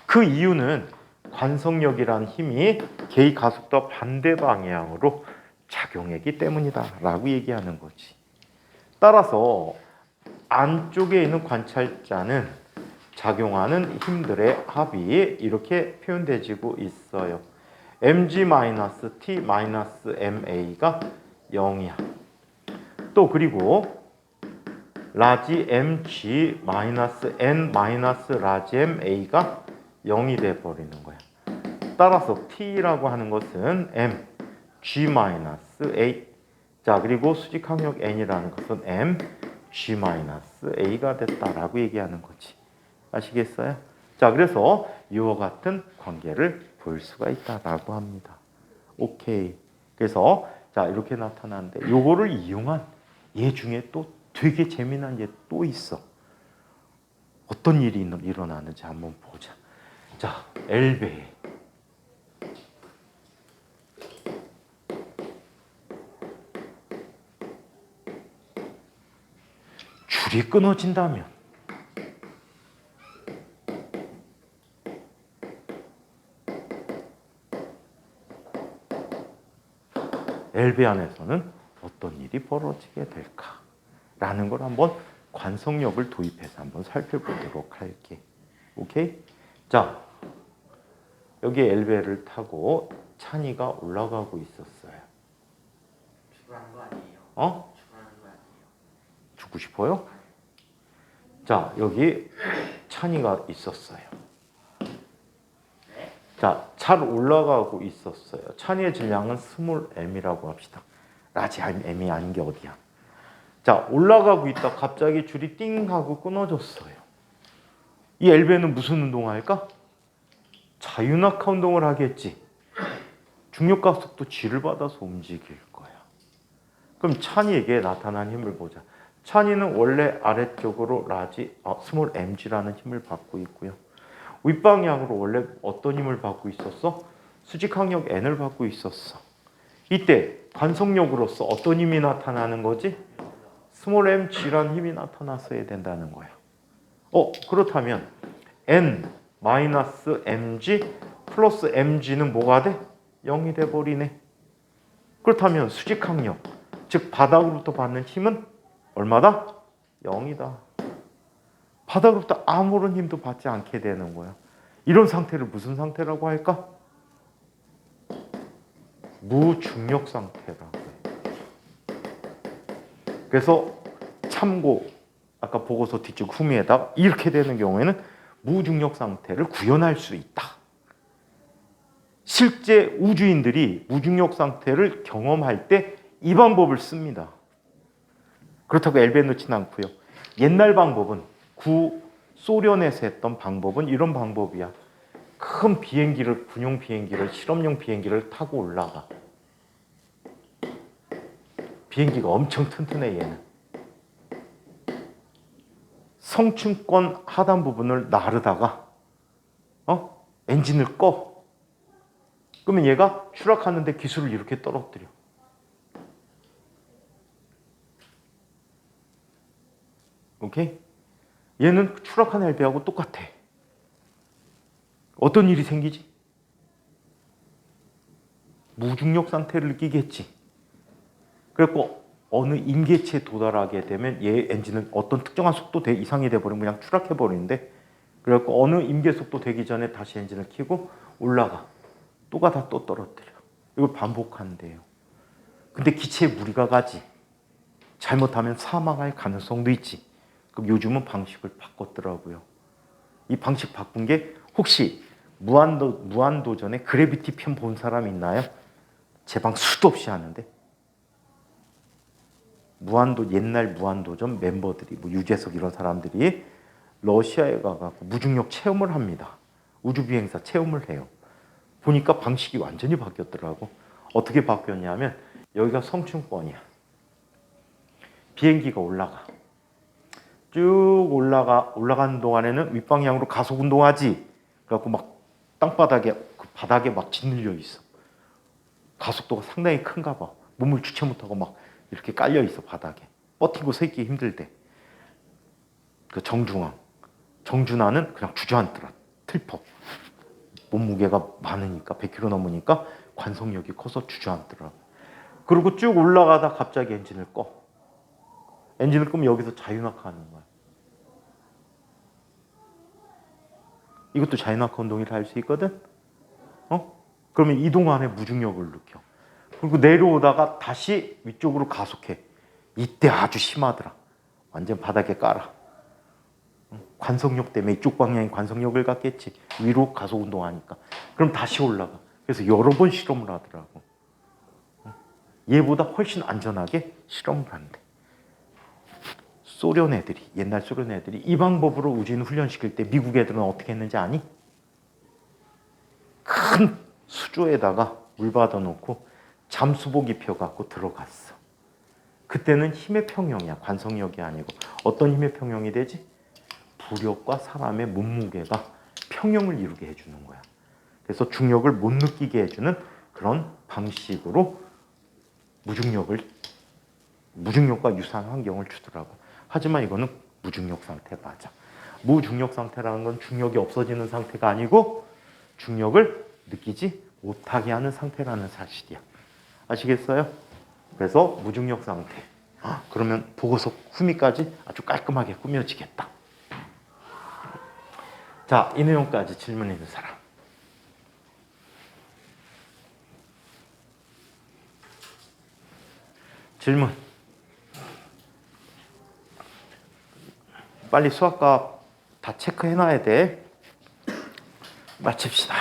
그 이유는 관성력이라는 힘이 개의 가속도와 반대 방향으로 작용했기 때문이다 라고 얘기하는 거지. 따라서 안쪽에 있는 관찰자는 작용하는 힘들의 합이 이렇게 표현되지고 있어요. mg-t-ma가 0이야. 또 그리고 라지 mg-n-라지 ma가 0이 돼버리는 거야. 따라서 t라고 하는 것은 mg-a. 자, 그리고 수직항력 n이라는 것은 mg-a가 됐다라고 얘기하는 거지. 아시겠어요? 자, 그래서 이와 같은 관계를 볼 수가 있다라고 합니다. 오케이. 그래서 자, 이렇게 나타나는데 요거를 이용한 얘 중에 또 되게 재미난 얘 또 있어. 어떤 일이 일어나는지 한번 보자. 자, 엘베. 줄이 끊어진다면 엘베 안에서는 어떤 일이 벌어지게 될까라는 걸 한번 관성력을 도입해서 한번 살펴보도록 할게. 오케이? 자, 여기 엘베를 타고 찬이가 올라가고 있었어요.
죽으라는 거 아니에요?
어?
죽으라는 거 아니에요?
죽고 싶어요? 자, 여기 찬이가 있었어요. 자, 잘 올라가고 있었어요. 찬이의 질량은 스몰 m이라고 합시다. 라지 m이 아닌 게 어디야. 자, 올라가고 있다 갑자기 줄이 띵 하고 끊어졌어요. 이 엘베는 무슨 운동할까? 자유낙하 운동을 하겠지. 중력가속도 G를 받아서 움직일 거야. 그럼 찬이에게 나타난 힘을 보자. 찬이는 원래 아래쪽으로 스몰 mg라는 힘을 받고 있고요. 윗방향으로 원래 어떤 힘을 받고 있었어? 수직항력 n을 받고 있었어. 이때 관성력으로서 어떤 힘이 나타나는 거지? 스몰 mg라는 힘이 나타났어야 된다는 거야. 그렇다면 n-mg 플러스 mg는 뭐가 돼? 0이 돼버리네. 그렇다면 수직항력, 즉 바닥으로부터 받는 힘은 얼마다? 0이다. 바닥으로부터 아무런 힘도 받지 않게 되는 거야. 이런 상태를 무슨 상태라고 할까? 무중력 상태라고 해. 그래서 참고 아까 보고서 뒤쪽 후미에다가 이렇게 되는 경우에는 무중력 상태를 구현할 수 있다. 실제 우주인들이 무중력 상태를 경험할 때 이 방법을 씁니다. 그렇다고 엘베에 넣지는 않고요. 옛날 방법은 구소련에서 했던 방법은 이런 방법이야. 큰 비행기를, 군용 비행기를, 실험용 비행기를 타고 올라가. 비행기가 엄청 튼튼해 얘는. 성층권 하단 부분을 나르다가 엔진을 꺼. 그러면 얘가 추락하는데 기술을 이렇게 떨어뜨려. 오케이? 얘는 추락한 엘베하고 똑같아. 어떤 일이 생기지? 무중력 상태를 느끼겠지. 그래서 어느 임계치에 도달하게 되면 얘 엔진은 어떤 특정한 속도 이상이 돼버리면 그냥 추락해버리는데, 그래갖고 어느 임계 속도 되기 전에 다시 엔진을 켜고 올라가. 또 가다 또 떨어뜨려. 이걸 반복한대요. 근데 기체에 무리가 가지. 잘못하면 사망할 가능성도 있지. 그럼 요즘은 방식을 바꿨더라고요. 이 방식 바꾼 게 혹시 무한도전에 그래비티 편 본 사람 있나요? 제방 수도 없이 하는데. 옛날 무한도전 멤버들이 뭐 유재석 이런 사람들이 러시아에 가갖고 무중력 체험을 합니다. 우주비행사 체험을 해요. 보니까 방식이 완전히 바뀌었더라고. 어떻게 바뀌었냐면 여기가 성층권이야. 비행기가 올라가. 쭉 올라가는 동안에는 윗방향으로 가속 운동하지. 그래갖고 막 땅바닥에 그 바닥에 막 짓눌려 있어. 가속도가 상당히 큰가 봐. 몸을 주체 못하고 막 이렇게 깔려 있어 바닥에. 버티고 서 있기 힘들대. 그 정준하는 그냥 주저앉더라. 틀퍼. 몸무게가 많으니까 100kg 넘으니까 관성력이 커서 주저앉더라. 그리고 쭉 올라가다 갑자기 엔진을 꺼. 엔진을 끄면 여기서 자유낙하하는 거야. 이것도 자유낙하 운동이라 할 수 있거든. 그러면 이 동안에 무중력을 느껴. 그리고 내려오다가 다시 위쪽으로 가속해. 이때 아주 심하더라. 완전 바닥에 깔아. 관성력 때문에 이쪽 방향에 관성력을 갖겠지. 위로 가속 운동하니까. 그럼 다시 올라가. 그래서 여러 번 실험을 하더라고. 얘보다 훨씬 안전하게 실험을 한대. 옛날 소련 애들이 이 방법으로 우주인 훈련시킬 때 미국 애들은 어떻게 했는지 아니? 큰 수조에다가 물 받아놓고 잠수복 입혀갖고 들어갔어. 그때는 힘의 평형이야. 관성력이 아니고. 어떤 힘의 평형이 되지? 부력과 사람의 몸무게가 평형을 이루게 해주는 거야. 그래서 중력을 못 느끼게 해주는 그런 방식으로 무중력과 유사한 환경을 주더라고. 하지만 이거는 무중력 상태 맞아. 무중력 상태라는 건 중력이 없어지는 상태가 아니고 중력을 느끼지 못하게 하는 상태라는 사실이야. 아시겠어요? 그래서 무중력 상태. 그러면 보고서 후미까지 아주 깔끔하게 꾸며지겠다. 자, 이 내용까지 질문 있는 사람. 질문. 빨리 수학과 다 체크해놔야 돼. 마칩시다.